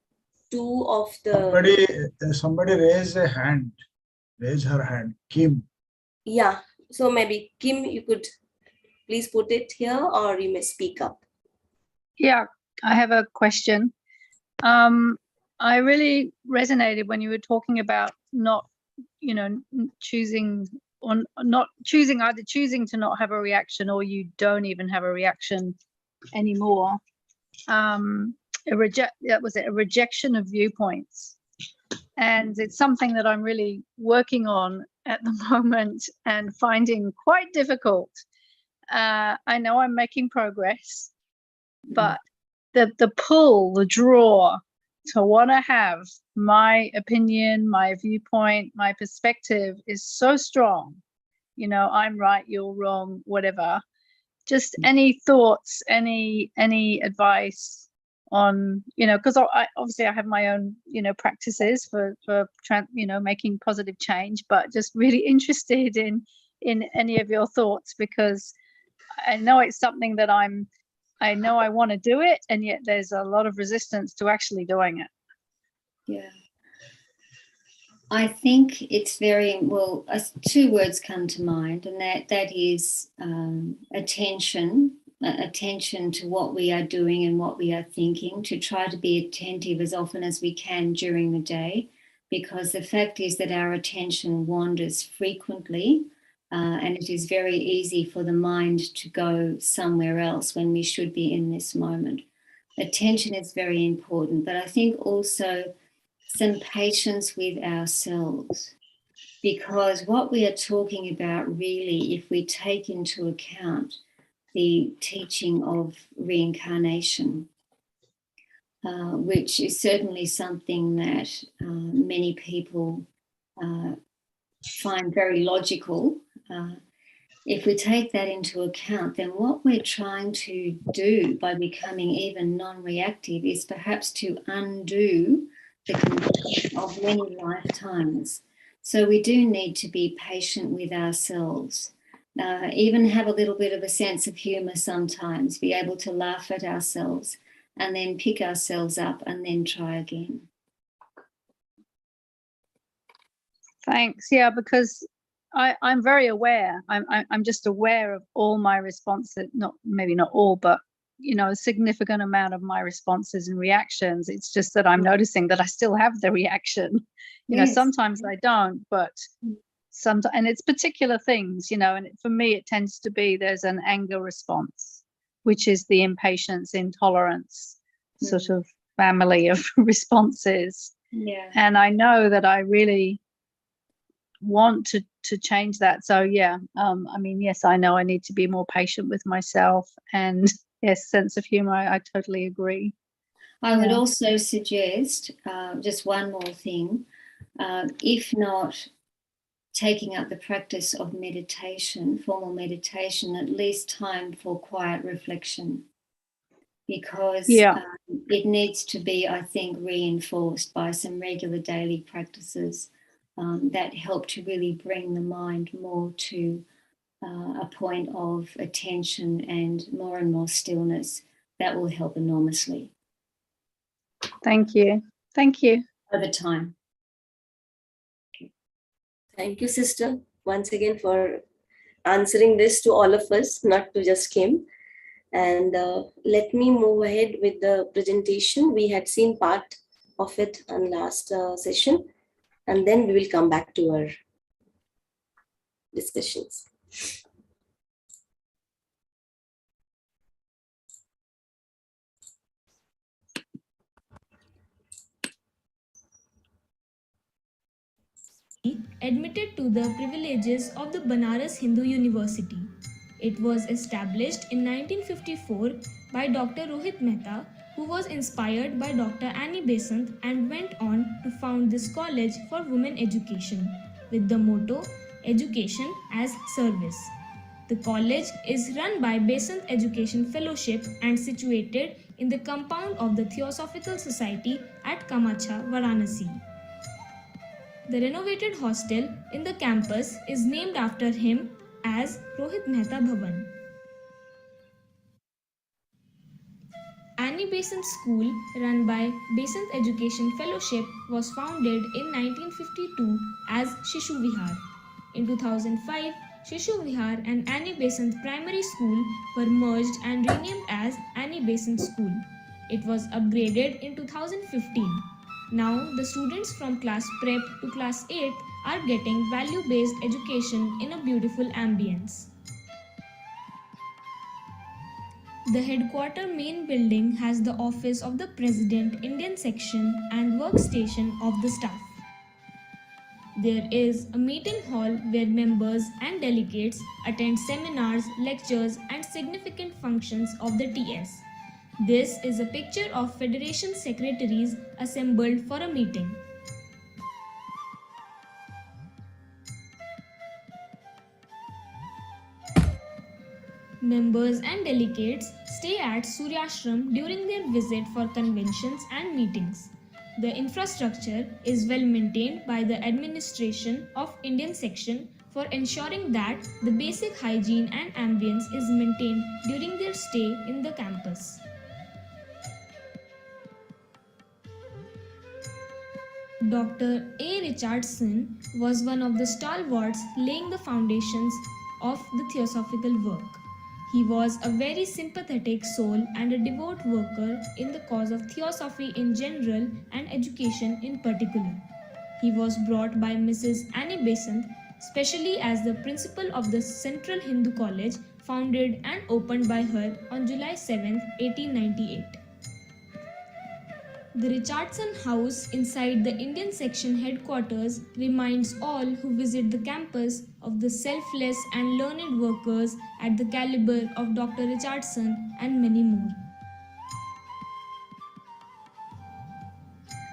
2 of the... Somebody raise a hand. Raise her hand. Kim. Yeah, so maybe Kim, you could please put it here, or you may speak up. Yeah, I have a question. I really resonated when you were talking about not, choosing, or not choosing, either choosing to not have a reaction, or you don't even have a reaction anymore. A rejection of viewpoints. And it's something that I'm really working on at the moment and finding quite difficult. I know I'm making progress, but the pull, the draw to want to have my opinion, my viewpoint, my perspective is so strong. I'm right, you're wrong, whatever. Just any thoughts, any advice on, because I obviously I have my own, practices for making positive change, but just really interested in any of your thoughts, because I know it's something that I know I want to do it, and yet there's a lot of resistance to actually doing it. Yeah. I think it's very, well, two words come to mind, and that is attention to what we are doing and what we are thinking, to try to be attentive as often as we can during the day, because the fact is that our attention wanders frequently, and it is very easy for the mind to go somewhere else when we should be in this moment. Attention is very important, but I think also some patience with ourselves, because what we are talking about really, if we take into account the teaching of reincarnation, which is certainly something that many people find very logical. If we take that into account, then what we're trying to do by becoming even non-reactive is perhaps to undo the condition of many lifetimes. So we do need to be patient with ourselves, even have a little bit of a sense of humour sometimes, be able to laugh at ourselves and then pick ourselves up and then try again. Thanks. Yeah, because I'm very aware. I'm just aware of all my responses. Maybe not all, but a significant amount of my responses and reactions. It's just that I'm noticing that I still have the reaction. Yes. Sometimes I don't, but sometimes, and it's particular things. And for me, it tends to be there's an anger response, which is the impatience, intolerance sort of family of responses. Yeah. And I know that I really want to change that. So yeah, yes, I know I need to be more patient with myself, and yes, sense of humor. I totally agree. I would also suggest just one more thing. If not taking up the practice of meditation, formal meditation, at least time for quiet reflection, because it needs to be, I think, reinforced by some regular daily practices that help to really bring the mind more to a point of attention and more stillness. That will help enormously. Thank you. Thank you. Over time. Thank you, sister, once again for answering this to all of us, not to just Kim. And let me move ahead with the presentation. We had seen part of it on last session, and then we will come back to our discussions. Admitted to the privileges of the Banaras Hindu University. It was established in 1954 by Dr. Rohit Mehta, who was inspired by Dr. Annie Besant and went on to found this college for women education with the motto Education as Service. The college is run by Besant Education Fellowship and situated in the compound of the Theosophical Society at Kamacha, Varanasi. The renovated hostel in the campus is named after him as Rohit Mehta Bhavan. Annie Besant School, run by Besant Education Fellowship, was founded in 1952 as Shishu Vihar. In 2005, Shishu Vihar and Annie Besant Primary School were merged and renamed as Annie Besant School. It was upgraded in 2015. Now, the students from class prep to class 8 are getting value-based education in a beautiful ambience. The headquarter main building has the office of the President, Indian section and workstation of the staff. There is a meeting hall where members and delegates attend seminars, lectures and significant functions of the TS. This is a picture of Federation secretaries assembled for a meeting. Members and delegates stay at Suryashram during their visit for conventions and meetings. The infrastructure is well maintained by the administration of Indian section for ensuring that the basic hygiene and ambience is maintained during their stay in the campus. Dr. A. Richardson was one of the stalwarts laying the foundations of the Theosophical work. He was a very sympathetic soul and a devout worker in the cause of Theosophy in general and education in particular. He was brought by Mrs. Annie Besant, specially as the principal of the Central Hindu College, founded and opened by her on July 7, 1898. The Richardson House inside the Indian Section headquarters reminds all who visit the campus of the selfless and learned workers at the caliber of Dr. Richardson and many more.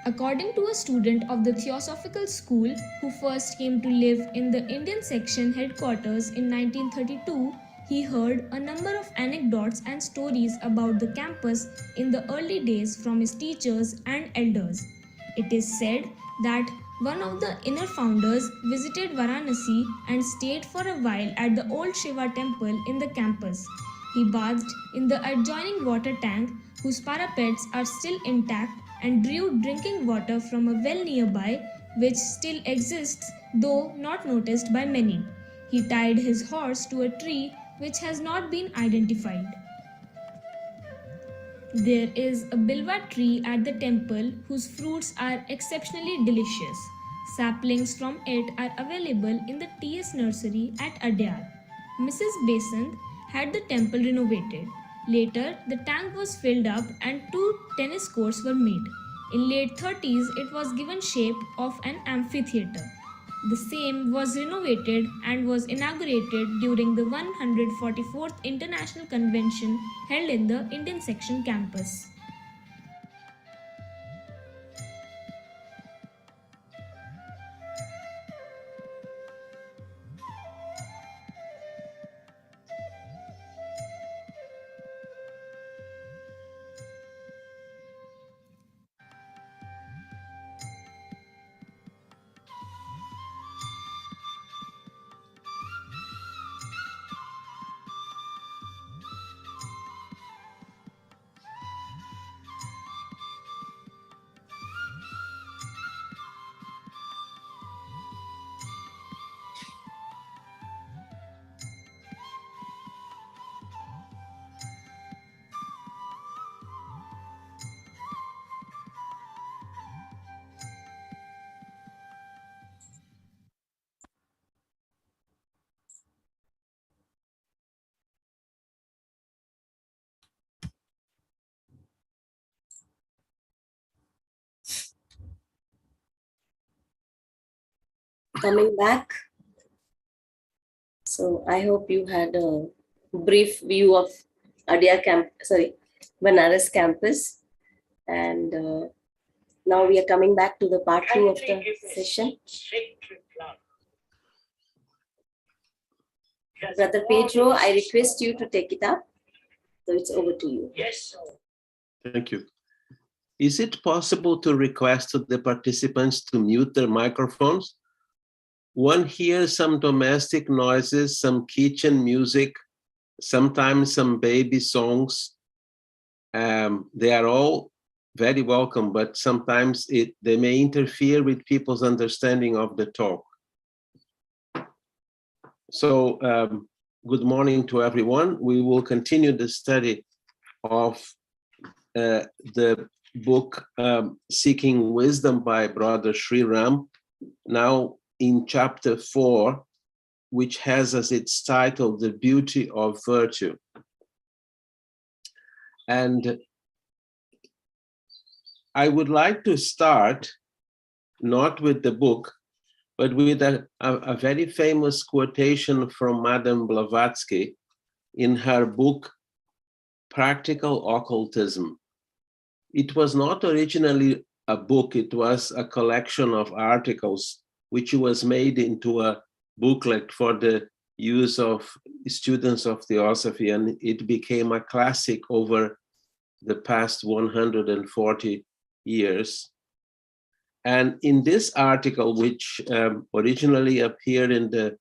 According to a student of the Theosophical School who first came to live in the Indian Section headquarters in 1932, he heard a number of anecdotes and stories about the campus in the early days from his teachers and elders. It is said that one of the inner founders visited Varanasi and stayed for a while at the old Shiva temple in the campus. He bathed in the adjoining water tank, whose parapets are still intact, and drew drinking water from a well nearby, which still exists, though not noticed by many. He tied his horse to a tree which has not been identified. There is a bilwa tree at the temple whose fruits are exceptionally delicious. Saplings from it are available in the TS nursery at Adyar. Mrs. Besant had the temple renovated. Later, the tank was filled up and 2 tennis courts were made. In late 30s, it was given shape of an amphitheatre. The same was renovated and was inaugurated during the 144th International Convention held in the Indian Section campus. Coming back. So I hope you had a brief view of Banaras campus. And now we are coming back to the part 2 of the session. Brother Pedro, I request you to take it up. So it's over to you. Yes. Thank you. Is it possible to request to the participants to mute their microphones? One hears some domestic noises, some kitchen music, sometimes some baby songs. They are all very welcome, but sometimes they may interfere with people's understanding of the talk. So, good morning to everyone. We will continue the study of the book Seeking Wisdom by Brother SRIRAM, now in chapter 4, which has as its title, The Beauty of Virtue. And I would like to start not with the book, but with a very famous quotation from Madame Blavatsky in her book, Practical Occultism. It was not originally a book, it was a collection of articles which was made into a booklet for the use of students of Theosophy, and it became a classic over the past 140 years. And in this article, which originally appeared in the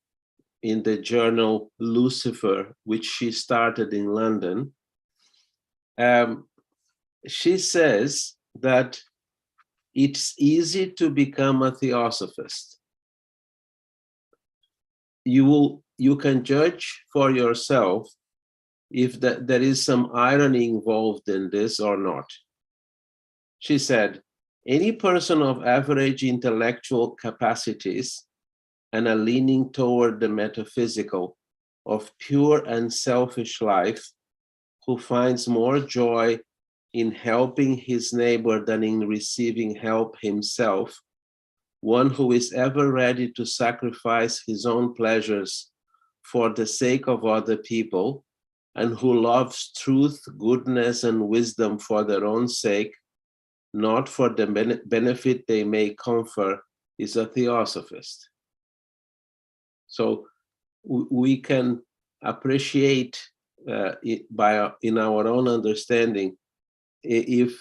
in the journal Lucifer, which she started in London. She says that it's easy to become a theosophist. You can judge for yourself if there is some irony involved in this or not. She said, any person of average intellectual capacities and a leaning toward the metaphysical of pure and selfish life, who finds more joy in helping his neighbor than in receiving help himself, one who is ever ready to sacrifice his own pleasures for the sake of other people, and who loves truth, goodness, and wisdom for their own sake, not for the benefit they may confer, is a theosophist. So we can appreciate it in our own understanding, if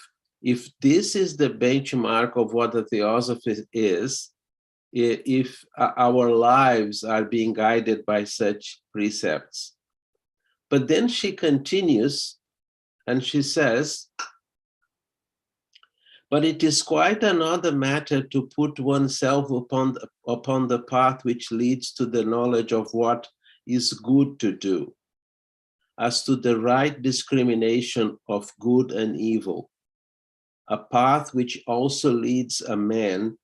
this is the benchmark of what a theosophy is, if our lives are being guided by such precepts. But then she continues and she says, but it is quite another matter to put oneself upon the path which leads to the knowledge of what is good to do, as to the right discrimination of good and evil, a path which also leads a man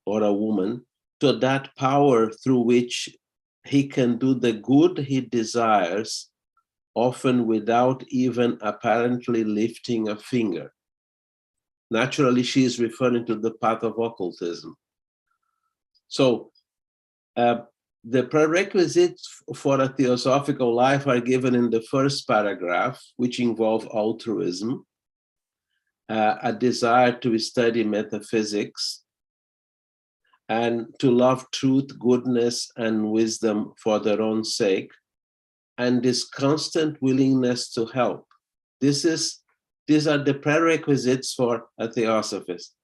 or a woman to that power through which he can do the good he desires, often without even apparently lifting a finger. Naturally, she is referring to the path of occultism. So the prerequisites for a theosophical life are given in the first paragraph, which involve altruism, a desire to study metaphysics, and to love truth, goodness, and wisdom for their own sake, and this constant willingness to help. These are the prerequisites for a theosophist,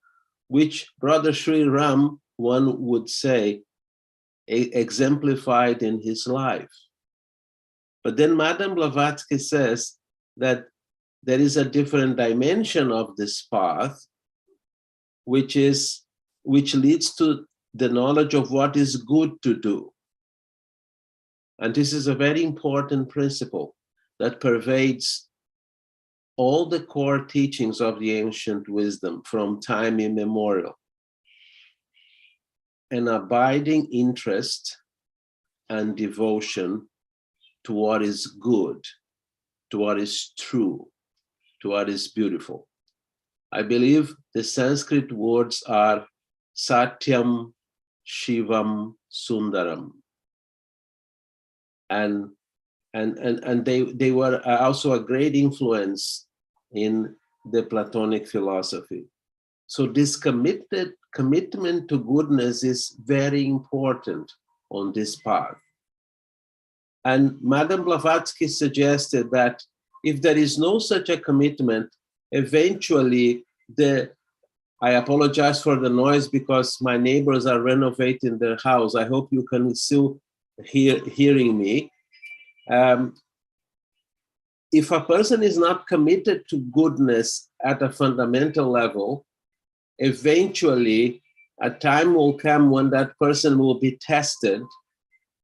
which Brother SRIRAM, one would say, exemplified in his life. But then Madame Blavatsky says that there is a different dimension of this path, which leads to the knowledge of what is good to do. And this is a very important principle that pervades all the core teachings of the ancient wisdom from time immemorial. An abiding interest and devotion to what is good, to what is true, to what is beautiful. I believe the Sanskrit words are Satyam, Shivam, Sundaram. And they were also a great influence in the Platonic philosophy. So this commitment to goodness is very important on this path. And Madame Blavatsky suggested that if there is no such a commitment, eventually I apologize for the noise because my neighbors are renovating their house. I hope you can still hearing me. If a person is not committed to goodness at a fundamental level, eventually a time will come when that person will be tested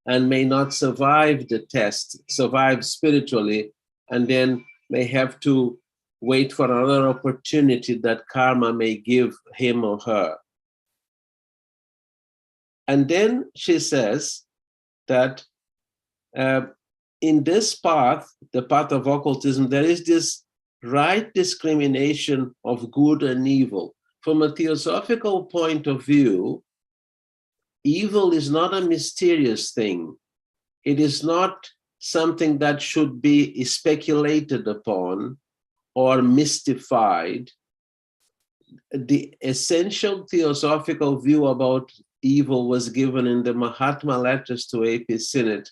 and may not survive the test, survive spiritually, and then may have to wait for another opportunity that karma may give him or her. And then she says that in this path, the path of occultism, there is this right discrimination of good and evil. From a theosophical point of view, evil is not a mysterious thing. It is not something that should be speculated upon or mystified. The essential theosophical view about evil was given in the Mahatma letters to AP Synod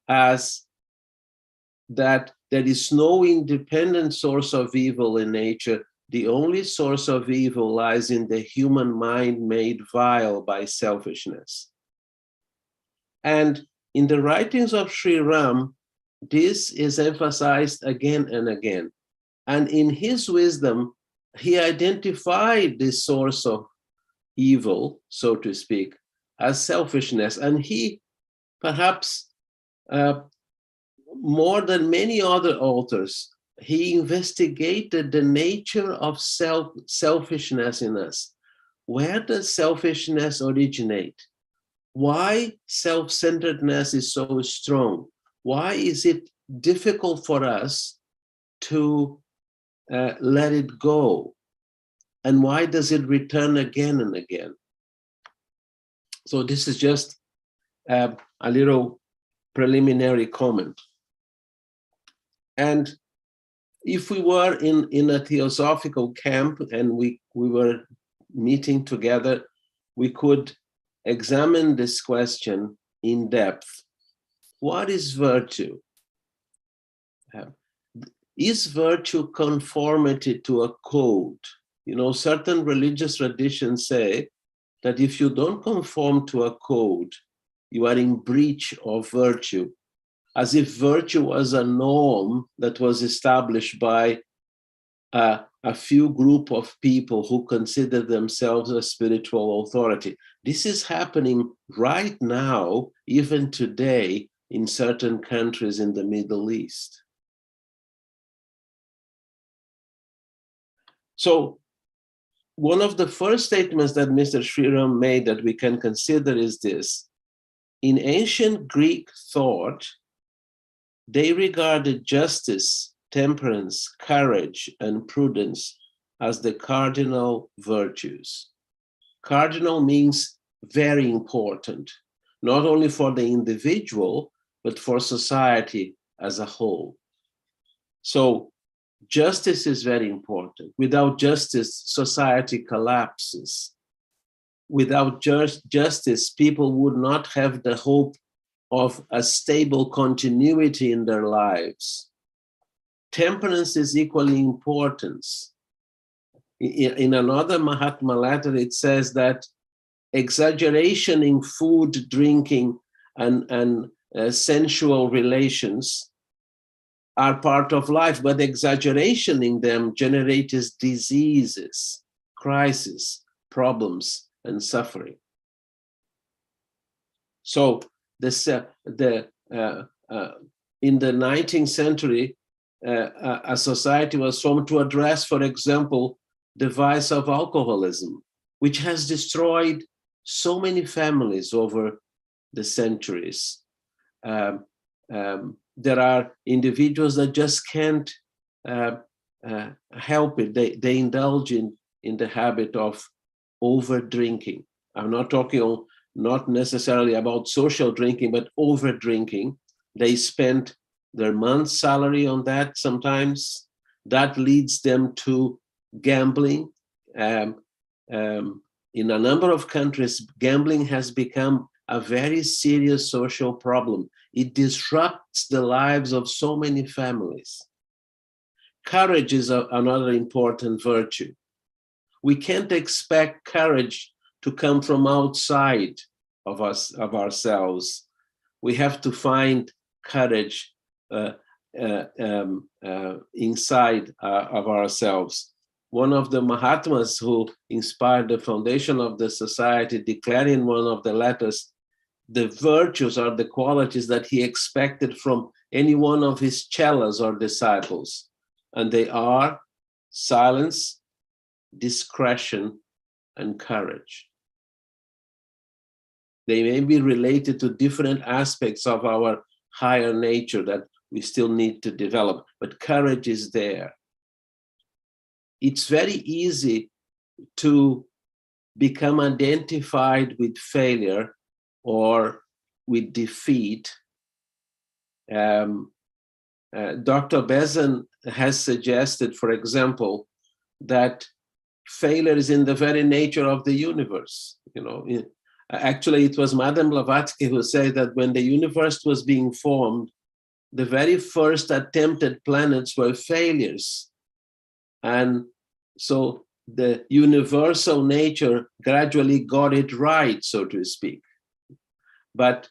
as that there is no independent source of evil in nature. The only source of evil lies in the human mind made vile by selfishness. And in the writings of SRIRAM, this is emphasized again and again. And in his wisdom, he identified the source of evil, so to speak, as selfishness. And he, perhaps more than many other authors, he investigated the nature of selfishness in us. Where does selfishness originate? Why self-centeredness is so strong? Why is it difficult for us to let it go? And why does it return again and again? So this is just a little preliminary comment. And if we were in a theosophical camp and we were meeting together, we could examine this question in depth. What is virtue? Is virtue conformity to a code? You know, certain religious traditions say that if you don't conform to a code, you are in breach of virtue, as if virtue was a norm that was established by a few group of people who consider themselves a spiritual authority. This is happening right now, even today, in certain countries in the Middle East. So one of the first statements that Mr. SRIRAM made that we can consider is this. In ancient Greek thought, they regarded justice, temperance, courage, and prudence as the cardinal virtues. Cardinal means very important, not only for the individual, but for society as a whole. So justice is very important. Without justice, society collapses. Without justice, people would not have the hope of a stable continuity in their lives. Temperance is equally important. In another Mahatma letter, it says that exaggeration in food, drinking, and sensual relations are part of life, but exaggeration in them generates diseases, crises, problems, and suffering. So in the 19th century, a society was formed to address, for example, the vice of alcoholism, which has destroyed so many families over the centuries. There are individuals that just can't help it. They indulge in the habit of over drinking. I'm not talking not necessarily about social drinking, but over drinking. They spend their month's salary on that sometimes. That leads them to gambling. In a number of countries, gambling has become a very serious social problem. It disrupts the lives of so many families. Courage is another important virtue. We can't expect courage to come from outside of us, of ourselves. We have to find courage inside of ourselves. One of the Mahatmas who inspired the foundation of the society declared in one of the letters the virtues or the qualities that he expected from any one of his chelas or disciples. And they are silence, discretion, and courage. They may be related to different aspects of our higher nature that we still need to develop, but courage is there. It's very easy to become identified with failure or with defeat. Dr. Bezan has suggested, for example, that failure is in the very nature of the universe. You know, actually, it was Madame Blavatsky who said that when the universe was being formed, the very first attempted planets were failures. And so the universal nature gradually got it right, so to speak. But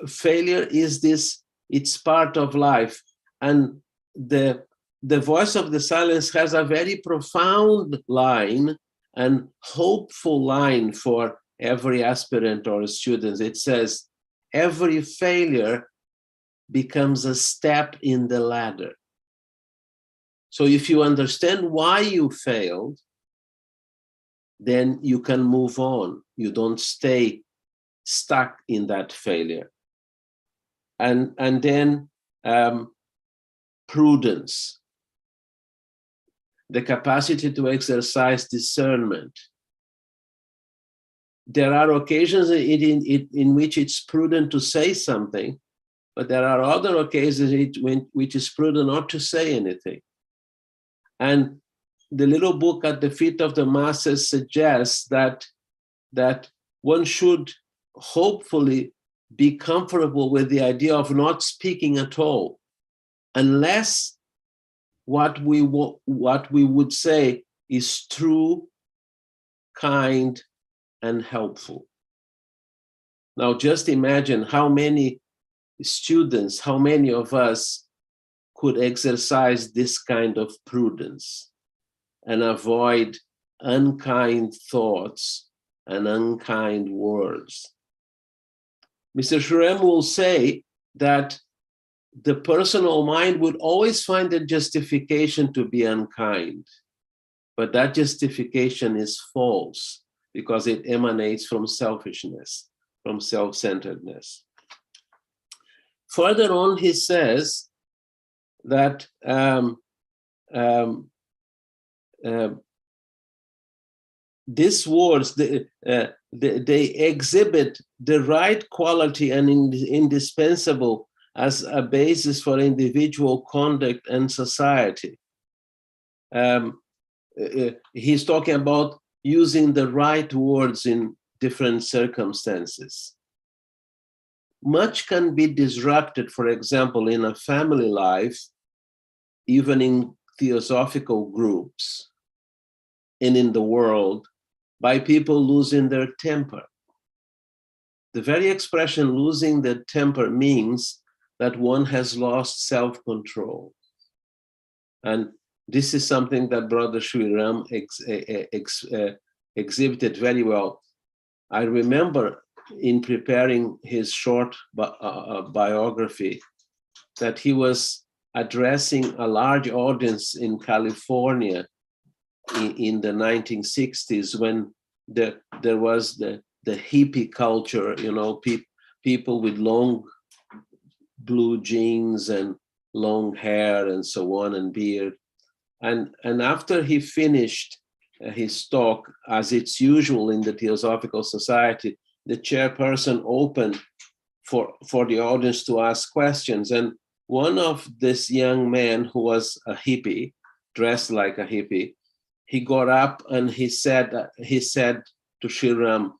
failure is this, it's part of life. And the voice of the silence has a very profound line and hopeful line for every aspirant or student. It says, every failure becomes a step in the ladder. So if you understand why you failed, then you can move on. You don't stay stuck in that failure. And then prudence, the capacity to exercise discernment. There are occasions in which it's prudent to say something, but there are other occasions which is prudent not to say anything. And the little book At the Feet of the Masses suggests that one should hopefully be comfortable with the idea of not speaking at all, unless what we would say is true, kind, and helpful. Now just imagine how many students, how many of us could exercise this kind of prudence and avoid unkind thoughts and unkind words. Mr. SRIRAM will say that the personal mind would always find a justification to be unkind, but that justification is false because it emanates from selfishness, from self-centeredness. Further on, he says that these words, they exhibit the right quality and indispensable as a basis for individual conduct and society. He's talking about using the right words in different circumstances. Much can be disrupted, for example, in a family life, even in theosophical groups and in the world, by people losing their temper. The very expression losing their temper means that one has lost self-control. And this is something that Brother SRIRAM exhibited very well. I remember in preparing his short biography that he was addressing a large audience in California in the 1960s when there was the hippie culture, you know, people with long blue jeans and long hair and so on, and beard. And after he finished his talk, as it's usual in the Theosophical Society, the chairperson opened for the audience to ask questions. And one of this young man who was a hippie, dressed like a hippie, he got up and he said to SRIRAM,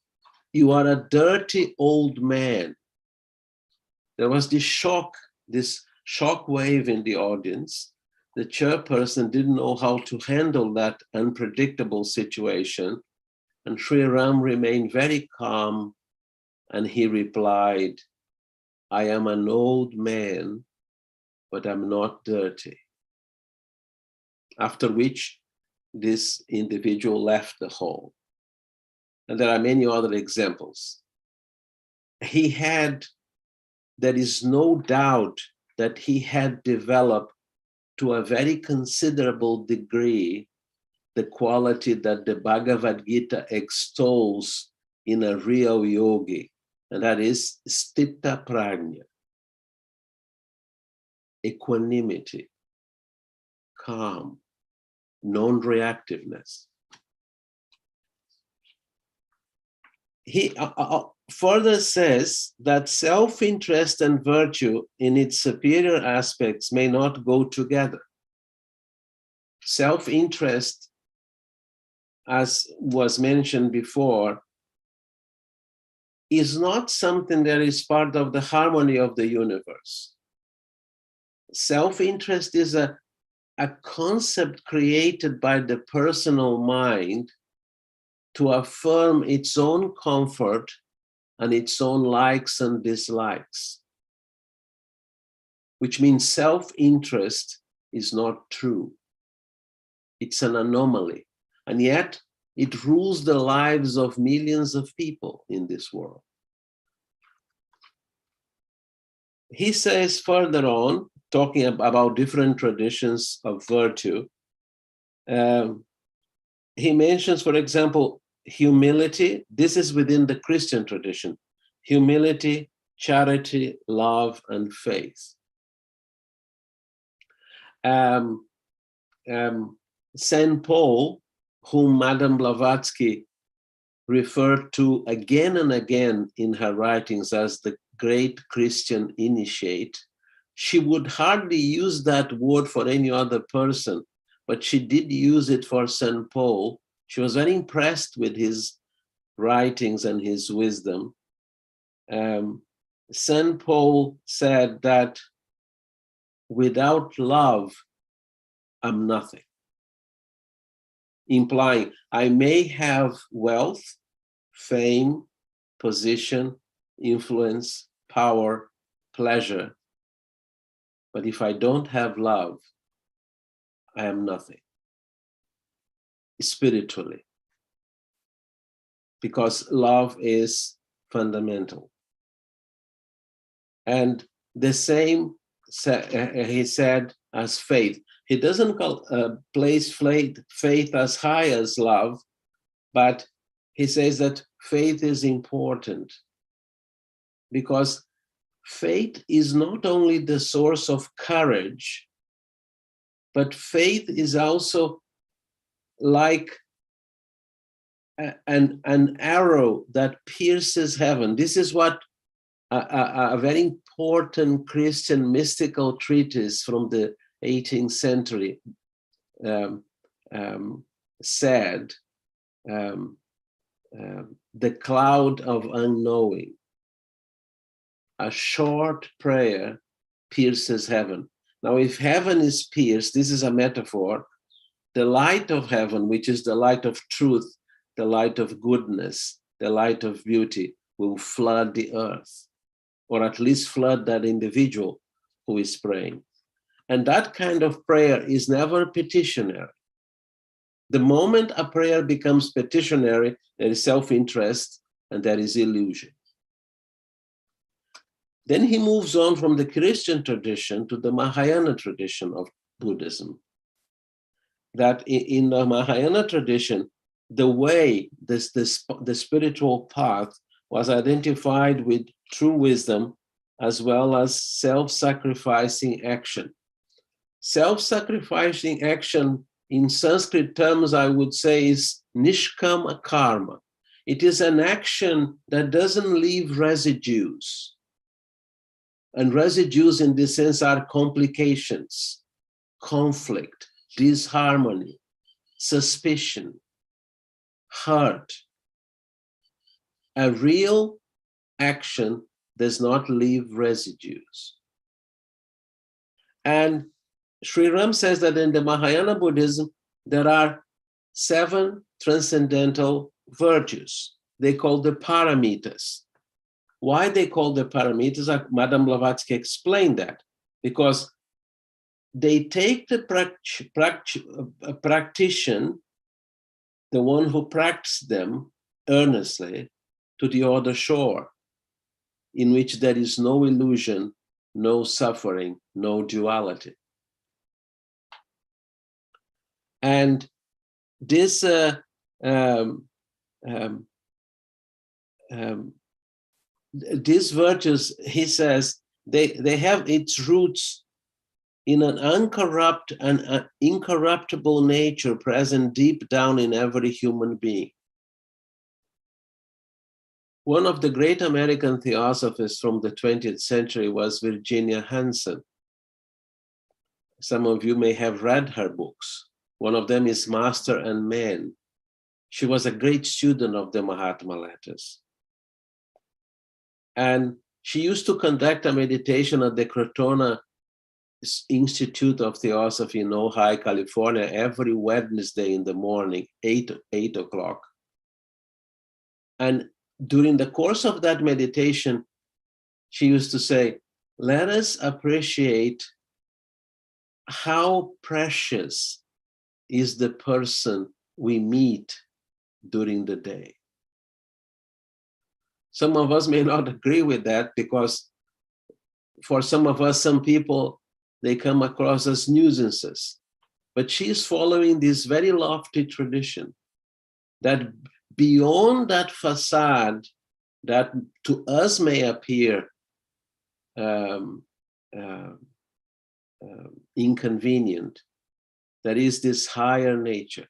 "You are a dirty old man." There was this shock wave in the audience. The chairperson didn't know how to handle that unpredictable situation. And SRIRAM remained very calm, and he replied, "I am an old man, but I'm not dirty." After which this individual left the hall. And there are many other examples. There is no doubt that he had developed to a very considerable degree the quality that the Bhagavad Gita extols in a real yogi, and that is sthita prajna, equanimity, calm, non-reactiveness. He further says that self-interest and virtue in its superior aspects may not go together. Self-interest, as was mentioned before, is not something that is part of the harmony of the universe. Self-interest is a concept created by the personal mind to affirm its own comfort and its own likes and dislikes, which means self-interest is not true. It's an anomaly, and yet it rules the lives of millions of people in this world. He says further on, talking about different traditions of virtue, he mentions, for example, humility. This is within the Christian tradition. Humility, charity, love, and faith. St. Paul, whom Madame Blavatsky referred to again and again in her writings as the great Christian initiate, she would hardly use that word for any other person, but she did use it for St. Paul. She was very impressed with his writings and his wisdom. St. Paul said that without love, I'm nothing, implying I may have wealth, fame, position, influence, power, pleasure, but if I don't have love, I am nothing, spiritually, because love is fundamental. And the same he said as faith. He doesn't place faith as high as love, but he says that faith is important because faith is not only the source of courage, but faith is also like an arrow that pierces heaven. This is what a very important Christian mystical treatise from the 18th century said, the cloud of unknowing. A short prayer pierces heaven. Now, if heaven is pierced, this is a metaphor, the light of heaven, which is the light of truth, the light of goodness, the light of beauty, will flood the earth, or at least flood that individual who is praying. And that kind of prayer is never petitionary. The moment a prayer becomes petitionary, there is self-interest and there is illusion. Then he moves on from the Christian tradition to the Mahayana tradition of Buddhism. That in the Mahayana tradition, the way, the spiritual path was identified with true wisdom as well as self-sacrificing action. Self-sacrificing action in Sanskrit terms, I would say, is nishkama karma. It is an action that doesn't leave residues. And residues in this sense are complications, conflict, disharmony, suspicion, hurt. A real action does not leave residues. And SRIRAM says that in the Mahayana Buddhism, there are 7 transcendental virtues. They call the paramitas. Why they call the paramitas? Madame Blavatsky explained that. Because they take the practitioner, the one who practices them earnestly, to the other shore, in which there is no illusion, no suffering, no duality. And this these virtues, he says, they have its roots in an incorruptible nature present deep down in every human being. One of the great American theosophists from the 20th century was Virginia Hansen. Some of you may have read her books. One of them is Master and Man. She was a great student of the Mahatma letters. And she used to conduct a meditation at the Crotona Institute of Theosophy in Ojai, California, every Wednesday in the morning, 8 o'clock. And during the course of that meditation, she used to say, let us appreciate how precious is the person we meet during the day. Some of us may not agree with that, because for some of us, some people, they come across as nuisances. But she's following this very lofty tradition that beyond that facade that to us may appear inconvenient, there is this higher nature.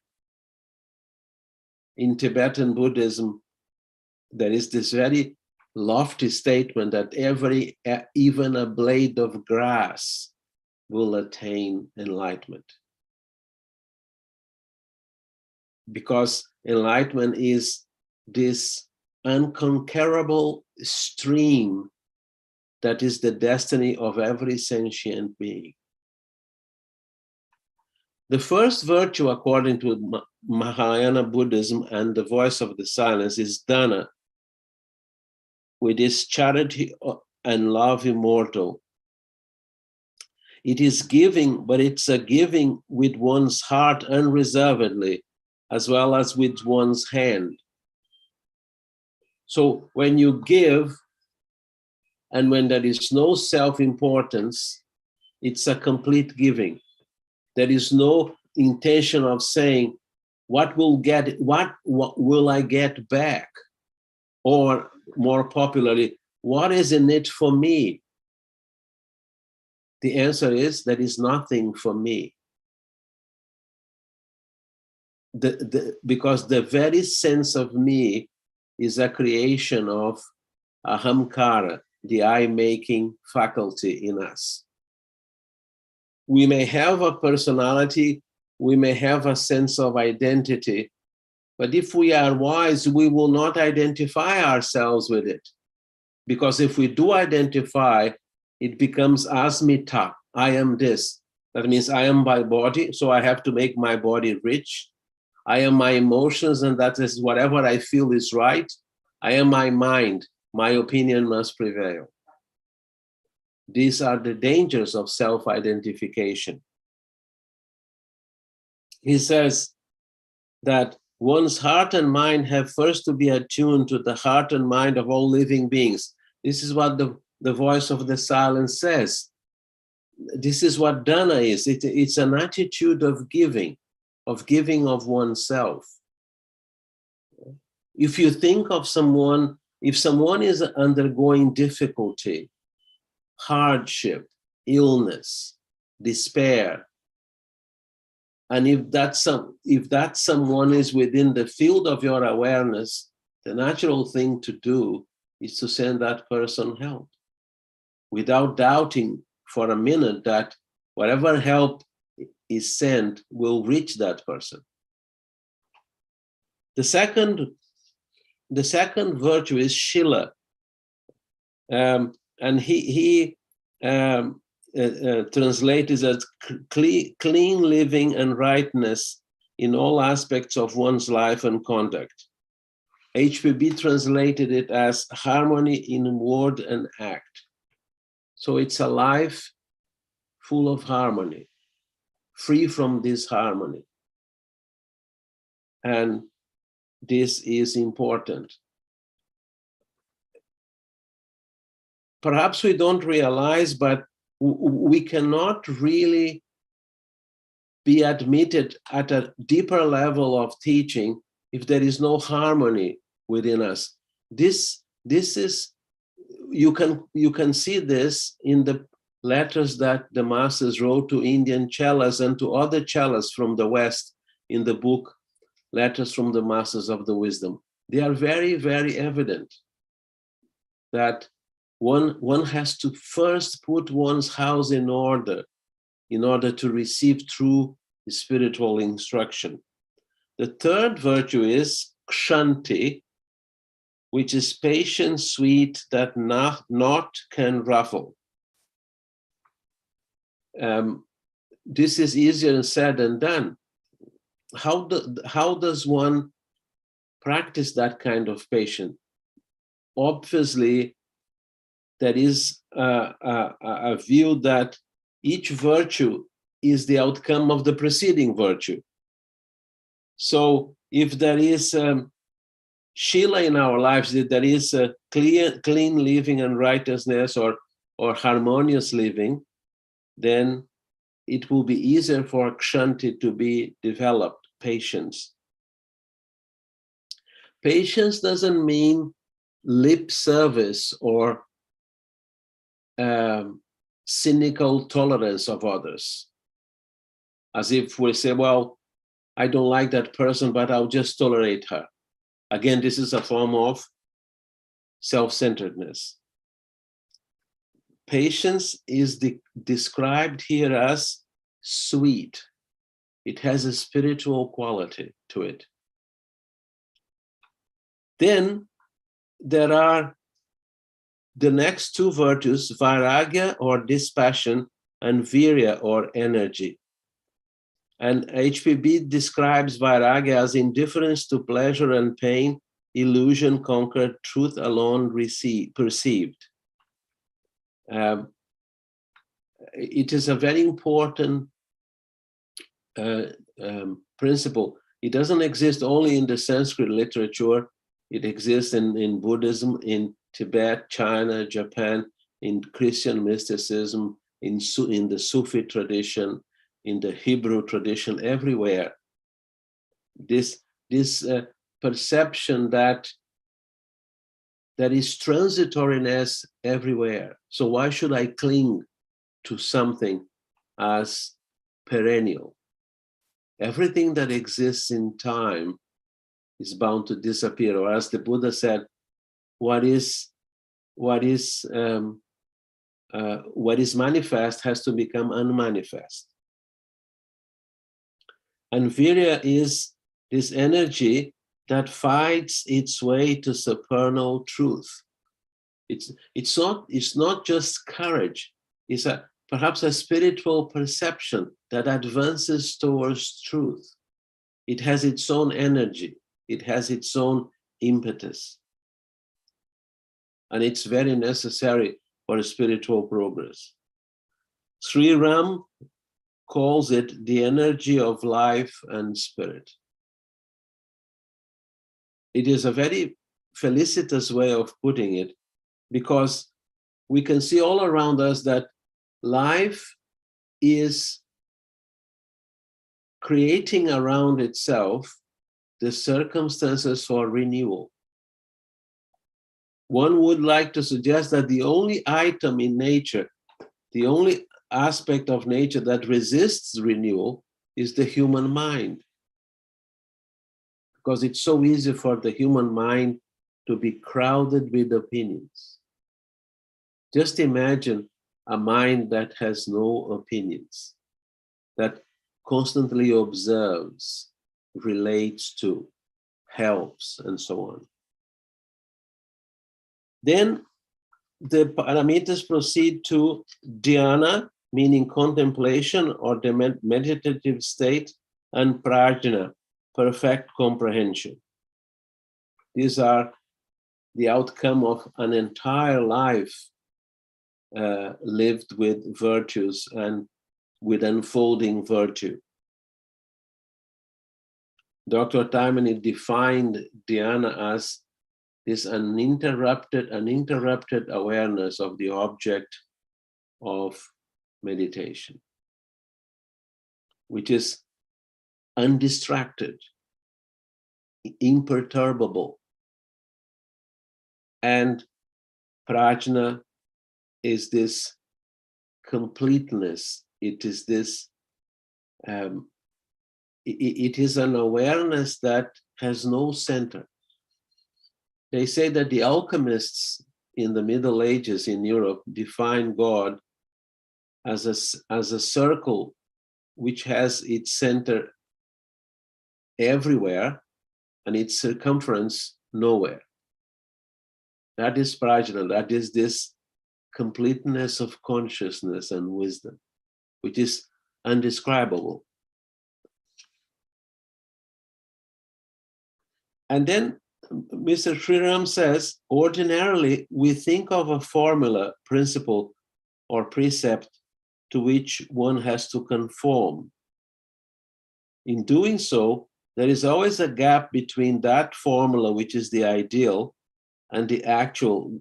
In Tibetan Buddhism, there is this very lofty statement that even a blade of grass will attain enlightenment. Because enlightenment is this unconquerable stream that is the destiny of every sentient being. The first virtue, according to Mahayana Buddhism and the voice of the silence, is dana, with its charity and love immortal. It is giving, but it's a giving with one's heart unreservedly, as well as with one's hand. So when you give, and when there is no self-importance, it's a complete giving. There is no intention of saying, what will I get back? Or more popularly, what is in it for me? The answer is, there is nothing for me. Because the very sense of me is a creation of ahamkara, the I-making faculty in us. We may have a personality, we may have a sense of identity, but if we are wise, we will not identify ourselves with it. Because if we do identify, it becomes asmita, I am this. That means I am my body, so I have to make my body rich. I am my emotions, and that is whatever I feel is right. I am my mind, my opinion must prevail. These are the dangers of self-identification. He says that one's heart and mind have first to be attuned to the heart and mind of all living beings. This is what the voice of the silence says. This is what dana is. It's an attitude of giving of oneself. If you think of someone, if someone is undergoing difficulty, hardship, illness, despair, and if that someone is within the field of your awareness, the natural thing to do is to send that person help, without doubting for a minute that whatever help is sent will reach that person. The second virtue is shila, and he translated as clean living and rightness in all aspects of one's life and conduct. HPB translated it as harmony in word and act. So it's a life full of harmony, free from disharmony. And this is important. Perhaps we don't realize, but we cannot really be admitted at a deeper level of teaching if there is no harmony within us. This is, you can see this in the letters that the masters wrote to Indian chelas and to other chelas from the West in the book Letters from the Masters of the Wisdom. They are very, very evident that one has to first put one's house in order to receive true spiritual instruction. The third virtue is kshanti, which is patience sweet that naught can ruffle. This is easier said than done. How does one practice that kind of patience? obviously there is a view that each virtue is the outcome of the preceding virtue. So if there is Shila in our lives, if there is a clean living and righteousness or harmonious living, then it will be easier for Kshanti to be developed, patience. Patience doesn't mean lip service or cynical tolerance of others. As if we say, well, I don't like that person, but I'll just tolerate her. Again, this is a form of self-centeredness. Patience is described here as sweet. It has a spiritual quality to it. Then there are the next two virtues, vairagya or dispassion, and virya or energy. And HPB describes vairagya as indifference to pleasure and pain, illusion conquered, truth alone perceived. It is a very important principle. It doesn't exist only in the Sanskrit literature. It exists in Buddhism, in Tibet, China, Japan, in Christian mysticism, in the Sufi tradition, in the Hebrew tradition, everywhere. This perception that there is transitoriness everywhere. So why should I cling to something as perennial? Everything that exists in time is bound to disappear, or as the Buddha said, what is manifest has to become unmanifest. And virya is this energy that fights its way to supernal truth. It's not just courage. It's perhaps a spiritual perception that advances towards truth. It has its own energy. It has its own impetus. And it's very necessary for spiritual progress. SRIRAM calls it the energy of life and spirit. It is a very felicitous way of putting it, because we can see all around us that life is creating around itself the circumstances for renewal. One would like to suggest that the only item in nature, the only aspect of nature that resists renewal is the human mind. Because it's so easy for the human mind to be crowded with opinions. Just imagine a mind that has no opinions, that constantly observes, relates to, helps, and so on. Then the paramitas proceed to dhyana, meaning contemplation or the meditative state, and prajna, perfect comprehension. These are the outcome of an entire life lived with virtues and with unfolding virtue. Dr. Taimani defined dhyana as this uninterrupted awareness of the object of meditation, which is undistracted, imperturbable. And prajna is this completeness. It is this, it is an awareness that has no center. They say that the alchemists in the Middle Ages in Europe define God as a circle which has its center everywhere and its circumference nowhere. That is prajna, that is this completeness of consciousness and wisdom, which is undescribable. And then Mr. SRIRAM says, ordinarily, we think of a formula, principle, or precept to which one has to conform. In doing so, there is always a gap between that formula, which is the ideal, and the actual,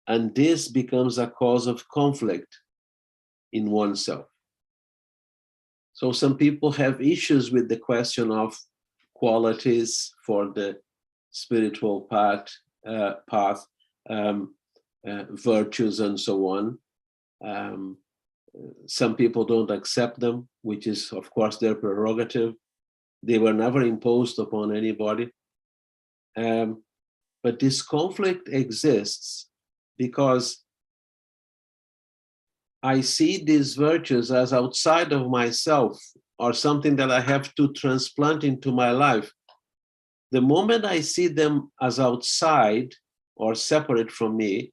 and this becomes a cause of conflict in oneself. So some people have issues with the question of qualities for the spiritual path, virtues and so on. Some people don't accept them, which is, of course, their prerogative. They were never imposed upon anybody. But this conflict exists because I see these virtues as outside of myself or something that I have to transplant into my life. The moment I see them as outside or separate from me,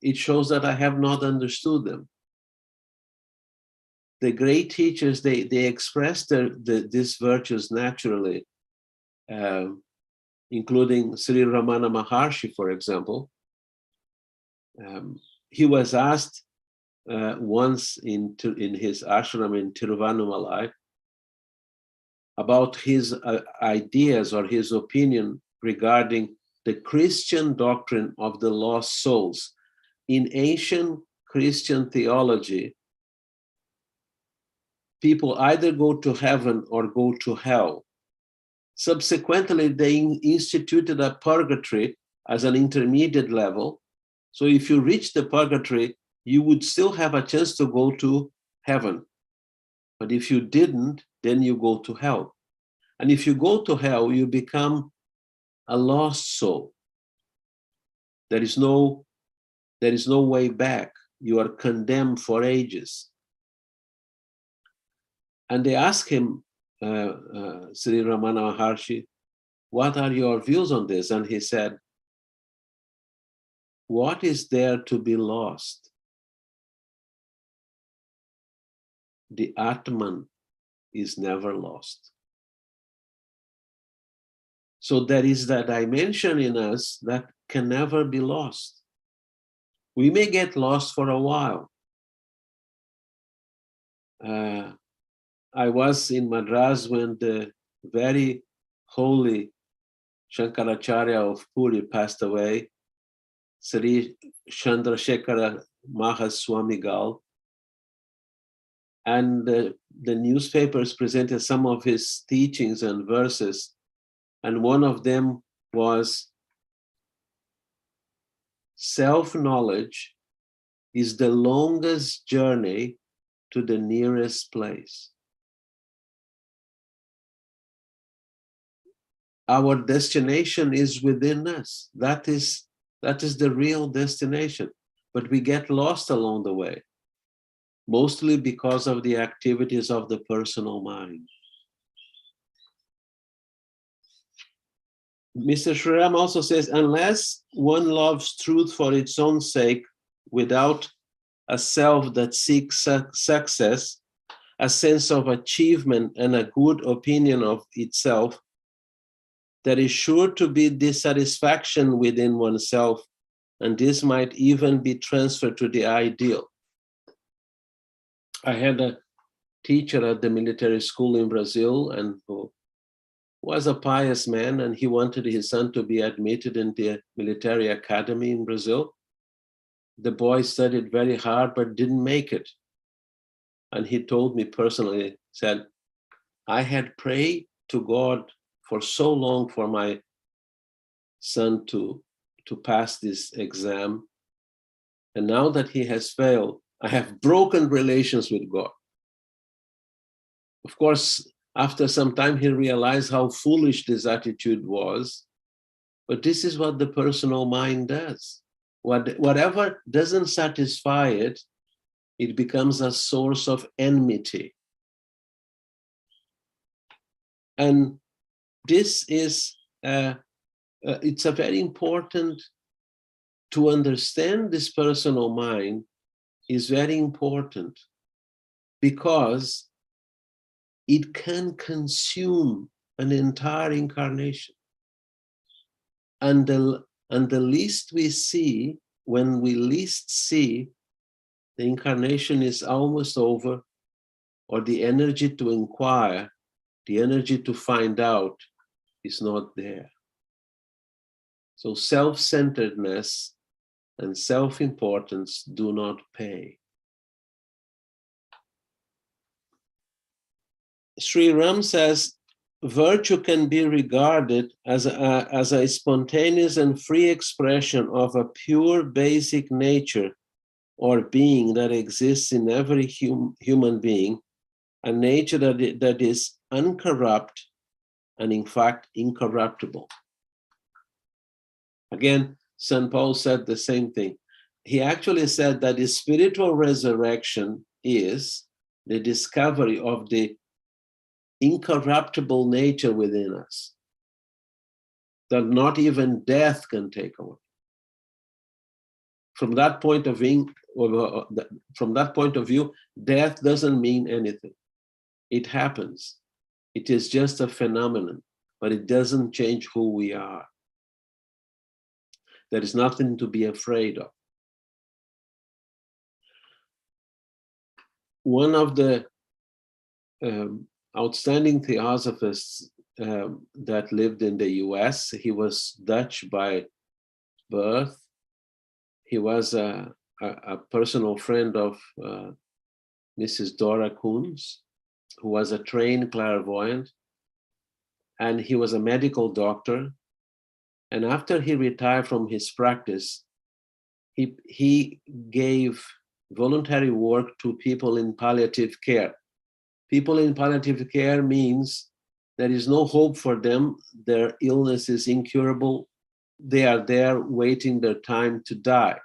it shows that I have not understood them. The great teachers, they express these virtues naturally, including Sri Ramana Maharshi, for example. He was asked once in his ashram in Tiruvannamalai about his ideas or his opinion regarding the Christian doctrine of the lost souls. In ancient Christian theology, people either go to heaven or go to hell. Subsequently, they instituted a purgatory as an intermediate level. So if you reach the purgatory, you would still have a chance to go to heaven. But if you didn't, then you go to hell. And if you go to hell, you become a lost soul. There is no way back. You are condemned for ages. And they asked him, Sri Ramana Maharshi, what are your views on this? And he said, what is there to be lost? The Atman is never lost. So there is that dimension in us that can never be lost. We may get lost for a while. I was in Madras when the very holy Shankaracharya of Puri passed away, Sri Chandrasekhara Mahaswamigal. And the newspapers presented some of his teachings and verses. And one of them was, self-knowledge is the longest journey to the nearest place. Our destination is within us. That is the real destination. But we get lost along the way, mostly because of the activities of the personal mind. Mr. SRIRAM also says, unless one loves truth for its own sake, without a self that seeks success, a sense of achievement and a good opinion of itself, there is sure to be dissatisfaction within oneself, and this might even be transferred to the ideal. I had a teacher at the military school in Brazil, and who was a pious man, and he wanted his son to be admitted in the military academy in Brazil. The boy studied very hard, but didn't make it. And he told me personally, said, I had prayed to God for so long for my son to pass this exam. And now that he has failed, I have broken relations with God. Of course, after some time, he realized how foolish this attitude was. But this is what the personal mind does. Whatever doesn't satisfy it, it becomes a source of enmity. And this is, it's a very important to understand this personal mind is very important because it can consume an entire incarnation. And the least we see, when we least see, the incarnation is almost over, or the energy to inquire, the energy to find out is not there. So self-centeredness and self-importance do not pay. SRIRAM says, virtue can be regarded as a spontaneous and free expression of a pure basic nature or being that exists in every human being, a nature that is uncorrupt and in fact incorruptible. Again, St. Paul said the same thing. He actually said that the spiritual resurrection is the discovery of the incorruptible nature within us, that not even death can take away. From that point of view, death doesn't mean anything. It happens. It is just a phenomenon, but it doesn't change who we are. There is nothing to be afraid of. One of the outstanding theosophists that lived in the US, he was Dutch by birth. He was a personal friend of Mrs. Dora Koons, who was a trained clairvoyant, and he was a medical doctor. And after he retired from his practice, he gave voluntary work to people in palliative care. People in palliative care means there is no hope for them. Their illness is incurable. They are there waiting their time to die.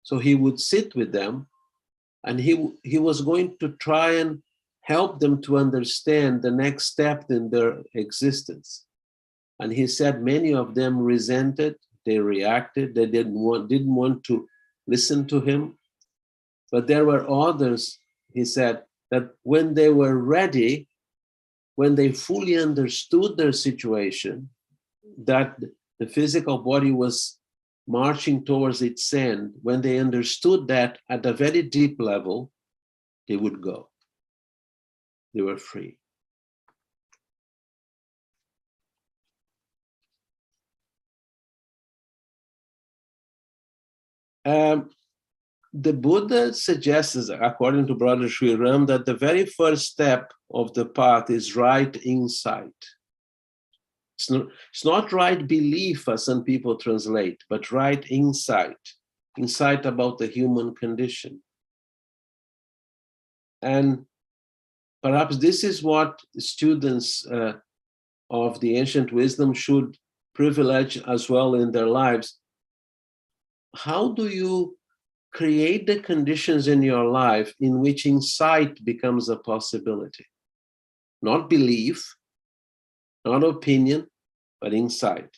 So he would sit with them, and he was going to try and help them to understand the next step in their existence. And he said many of them resented, they reacted, they didn't want to listen to him. But there were others, he said, that when they were ready, when they fully understood their situation, that the physical body was marching towards its end, when they understood that at a very deep level, they would go. They were free. The Buddha suggests, according to Brother SRIRAM, that the very first step of the path is right insight. It's not right belief, as some people translate, but right insight, insight about the human condition. And perhaps this is what students of the ancient wisdom should privilege as well in their lives. How do you create the conditions in your life in which insight becomes a possibility? Not belief, not opinion, but insight.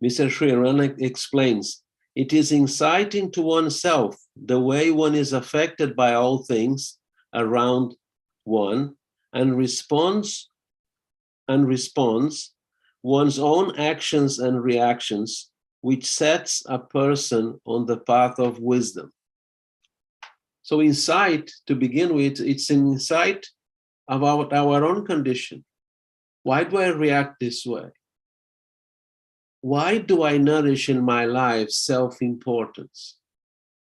Mr. SRIRAM explains, it is insight into oneself, the way one is affected by all things around one, and responds one's own actions and reactions, which sets a person on the path of wisdom. So insight, to begin with, it's an insight about our own condition. Why do I react this way? Why do I nourish in my life self-importance,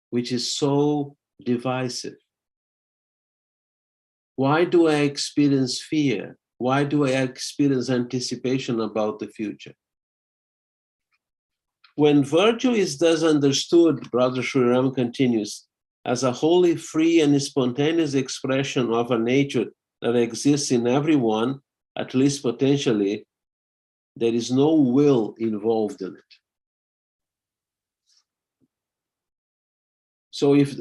which is so divisive? Why do I experience fear? Why do I experience anticipation about the future? When virtue is thus understood, Brother SRIRAM continues, as a wholly free and spontaneous expression of a nature that exists in everyone, at least potentially, there is no will involved in it. So if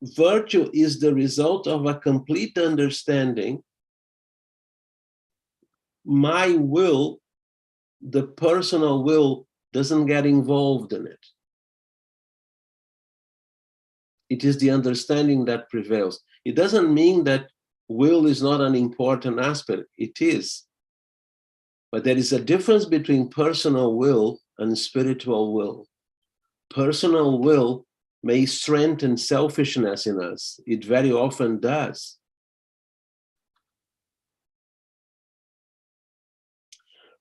virtue is the result of a complete understanding, my will, the personal will, doesn't get involved in it. It is the understanding that prevails. It doesn't mean that will is not an important aspect. It is. But there is a difference between personal will and spiritual will. Personal will may strengthen selfishness in us. It very often does.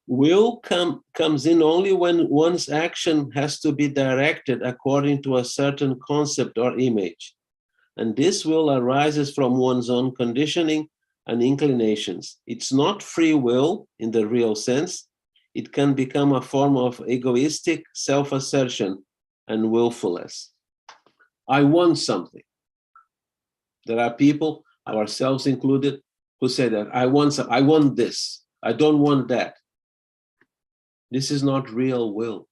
Will comes in only when one's action has to be directed according to a certain concept or image. And this will arises from one's own conditioning and inclinations. It's not free will in the real sense. It can become a form of egoistic self-assertion and willfulness. I want something. There are people, ourselves included, who say that I want this, I don't want that. This is not real will.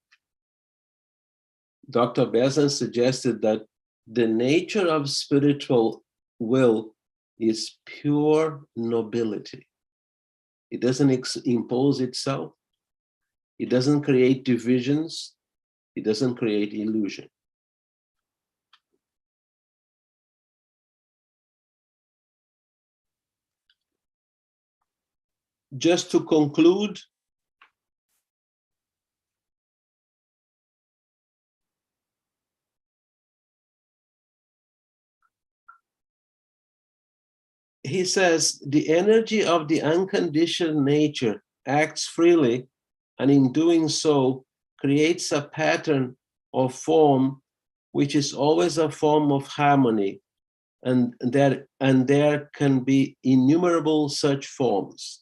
Dr. Besant suggested that the nature of spiritual will is pure nobility. It doesn't impose itself. It doesn't create divisions. It doesn't create illusion. Just to conclude, he says, the energy of the unconditioned nature acts freely, and in doing so, creates a pattern of form, which is always a form of harmony, and there can be innumerable such forms.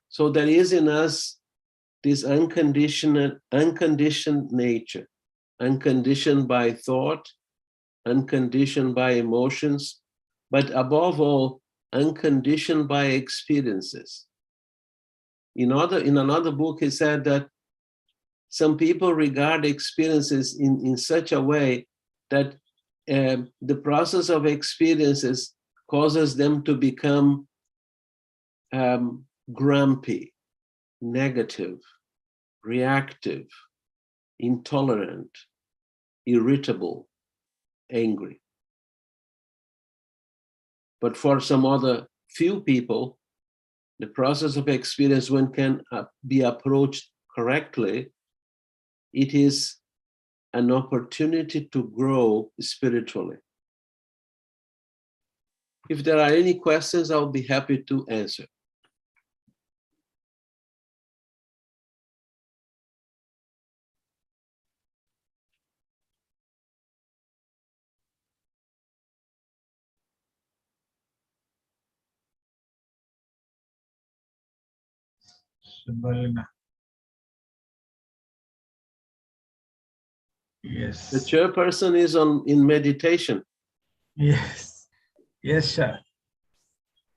So there is in us this unconditioned nature, unconditioned by thought, unconditioned by emotions, but above all, unconditioned by experiences. In another book, he said that some people regard experiences in such a way that the process of experiences causes them to become grumpy, negative, reactive, intolerant, irritable, angry. But for some other few people, the process of experience, when can be approached correctly, it is an opportunity to grow spiritually. If there are any questions, I'll be happy to answer. SUVRALINA. Yes. The chairperson is in meditation. Yes. Yes, sir.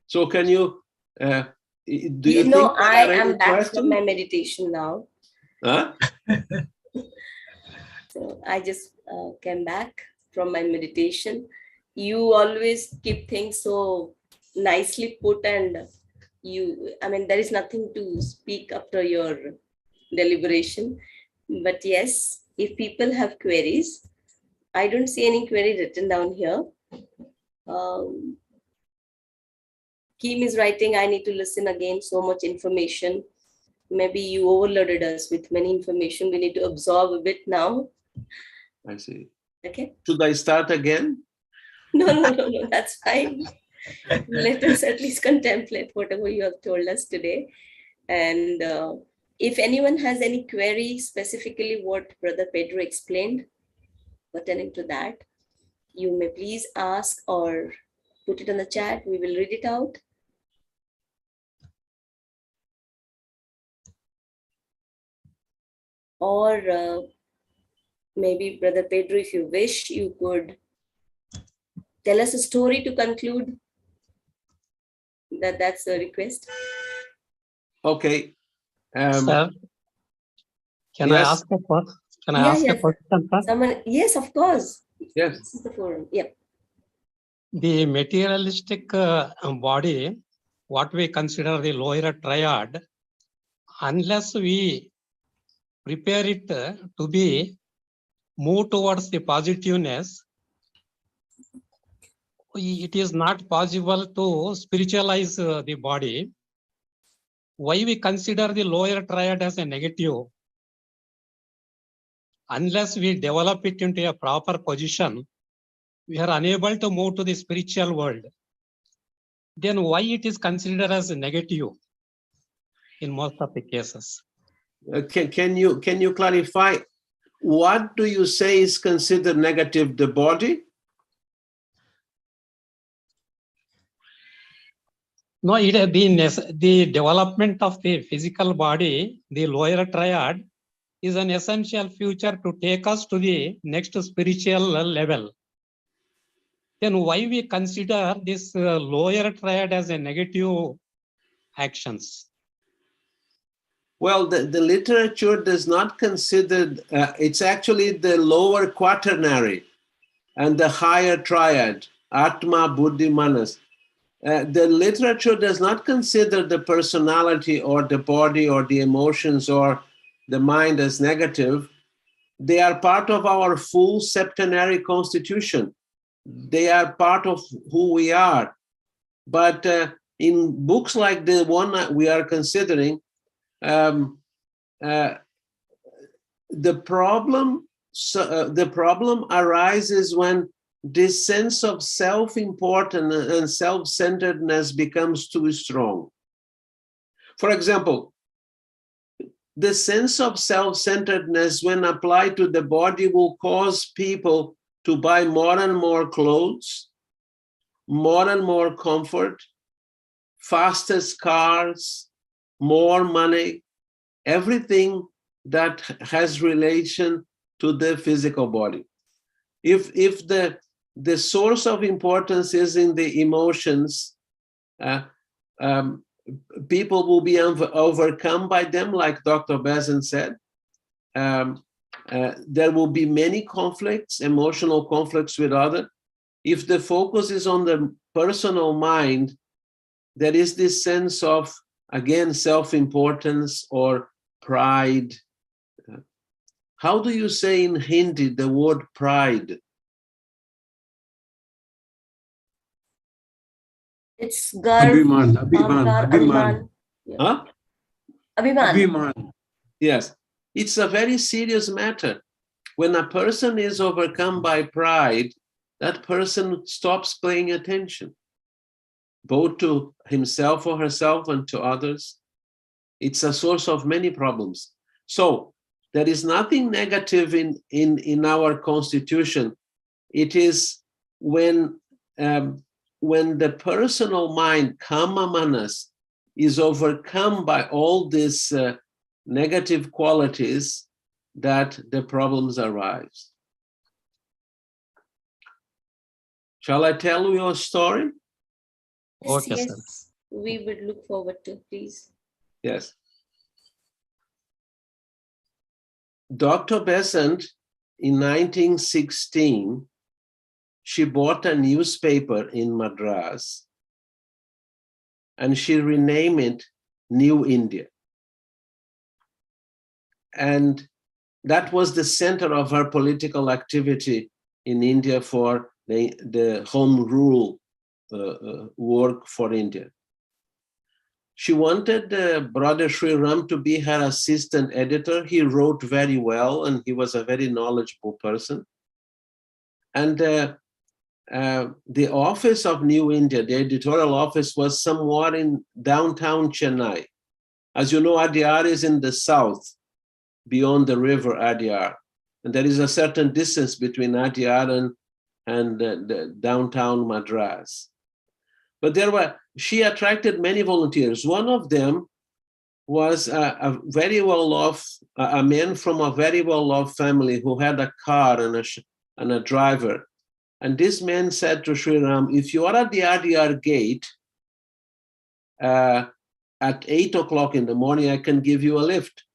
So can you, do you know, think I am back from my meditation now. Huh? So I just came back from my meditation. You always keep things so nicely put, and there is nothing to speak after your deliberation. But yes, if people have queries, I don't see any query written down here. Kim is writing, I need to listen again, so much information. Maybe you overloaded us with many information. We need to absorb a bit now. I see. Okay. Should I start again? No, that's fine. Let us at least contemplate whatever you have told us today. And if anyone has any query, specifically what Brother Pedro explained, pertaining to that, you may please ask or put it on the chat. We will read it out. Or maybe Brother Pedro, if you wish, you could tell us a story to conclude. That's a request. Okay. Sir, can I ask a question? Can I ask a question, sir? Someone, yes, of course. Yes. This is the forum. Yep. The materialistic body, what we consider the lower triad, unless we prepare it to be move towards the positiveness, it is not possible to spiritualize the body, why we consider the lower triad as a negative? Unless we develop it into a proper position, we are unable to move to the spiritual world. Then why it is considered as a negative in most of the cases? Can you clarify, what do you say is considered negative? The body? No, it has been the development of the physical body, the lower triad, is an essential feature to take us to the next spiritual level. Then why we consider this lower triad as a negative actions? Well, the literature does not consider, it's actually the lower quaternary and the higher triad, Atma, Buddhi, Manas. The literature does not consider the personality or the body or the emotions or the mind as negative. They are part of our full septenary constitution. They are part of who we are. But in books like the one that we are considering, the problem arises when this sense of self-importance and self-centeredness becomes too strong. For example, the sense of self-centeredness, when applied to the body, will cause people to buy more and more clothes, more and more comfort, fastest cars, more money, everything that has relation to the physical body. If the source of importance is in the emotions, people will be overcome by them, like Dr. Besant said. There will be many conflicts, emotional conflicts with others. If the focus is on the personal mind, there is this sense of, again, self-importance or pride. How do you say in Hindi the word pride? It's garv, Abhiman, ahnkar, abhiman. Huh? Abhiman. Abhiman. Yes, it's a very serious matter. When a person is overcome by pride, that person stops paying attention, both to himself or herself and to others. It's a source of many problems. So there is nothing negative in our constitution. It is when the personal mind, kama manas, is overcome by all these negative qualities that the problems arise. Shall I tell you a story? Okay, Yes, sir. we would look forward to, please. Yes. Dr. Besant, in 1916, she bought a newspaper in Madras and she renamed it New India. And that was the center of her political activity in India for the home rule work for India. She wanted Brother SRIRAM to be her assistant editor. He wrote very well and he was a very knowledgeable person. And the office of New India, the editorial office, was somewhere in downtown Chennai. As you know, Adyar is in the south, beyond the river Adyar. And there is a certain distance between Adyar and the downtown Madras. But she attracted many volunteers. One of them was a very well-off, a man from a very well-off family who had a car and a driver. And this man said to SRIRAM, if you are at the Adyar gate at 8 o'clock in the morning, I can give you a lift.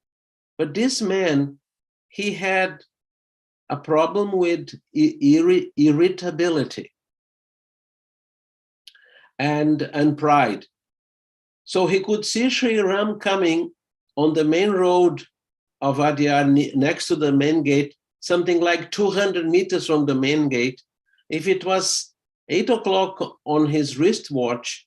But this man, he had a problem with irritability and pride. So he could see SRIRAM coming on the main road of Adyar next to the main gate, something like 200 meters from the main gate. If it was 8 o'clock on his wristwatch,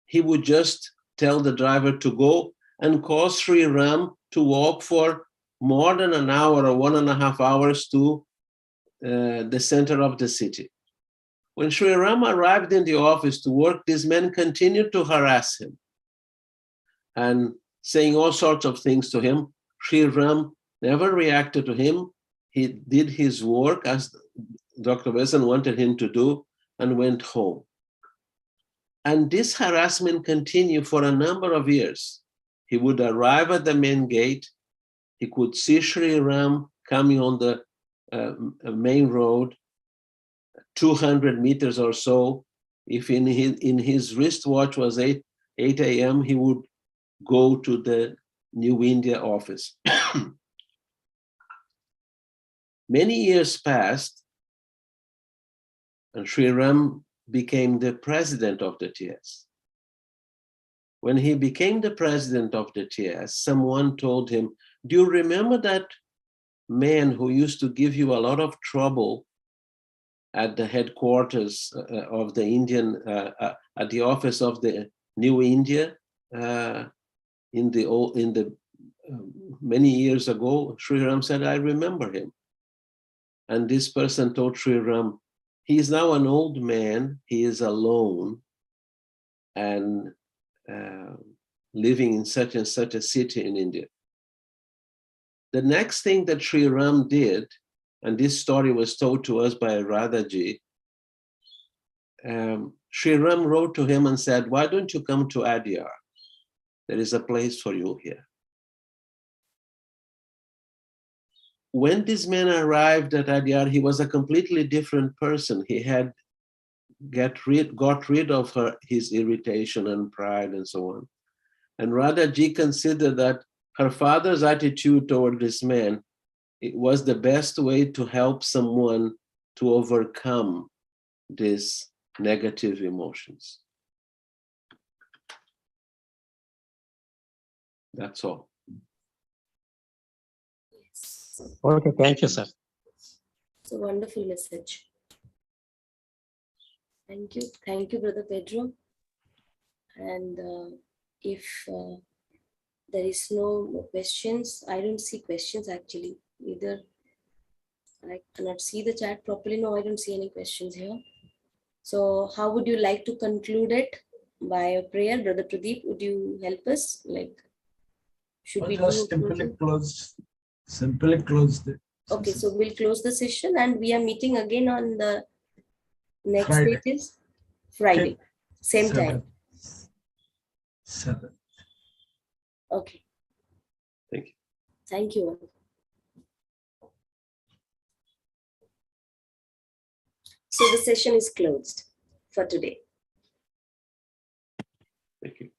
he would just tell the driver to go and cause SRIRAM to walk for more than an hour or 1.5 hours to the center of the city. When SRIRAM arrived in the office to work, this man continued to harass him and saying all sorts of things to him. SRIRAM never reacted to him. He did his work as Dr. Wilson wanted him to do and went home. And this harassment continued for a number of years. He would arrive at the main gate. He could see SRIRAM coming on the main road, 200 meters or so. If in his wristwatch was 8 a.m., he would go to the New India office. Many years passed, and SRIRAM became the president of the TS. When he became the president of the TS, someone told him, "Do you remember that man who used to give you a lot of trouble at the headquarters of the Indian, at the office of the New India in the many years ago?" SRIRAM said, "I remember him." And this person told SRIRAM, "He is now an old man, he is alone, and living in such and such a city in India." The next thing that SRIRAM did, and this story was told to us by Radhaji, SRIRAM wrote to him and said, "Why don't you come to Adyar? There is a place for you here." When this man arrived at Adyar, he was a completely different person. He had got rid of his irritation and pride and so on. And Radhaji considered that her father's attitude toward this man, it was the best way to help someone to overcome these negative emotions. That's all. Okay, thank you, sir. It's a wonderful message. Thank you, Brother Pedro. And if there is no more questions, I don't see questions actually either. I cannot see the chat properly. No, I don't see any questions here. So how would you like to conclude it? By a prayer? Brother Pradeep, would you help us? Like, should we just simply close the Okay, so we'll close the session and we are meeting again on the next Friday. date is Friday, Okay. same time. 7. Okay. Thank you. Thank you all. So the session is closed for today. Thank you.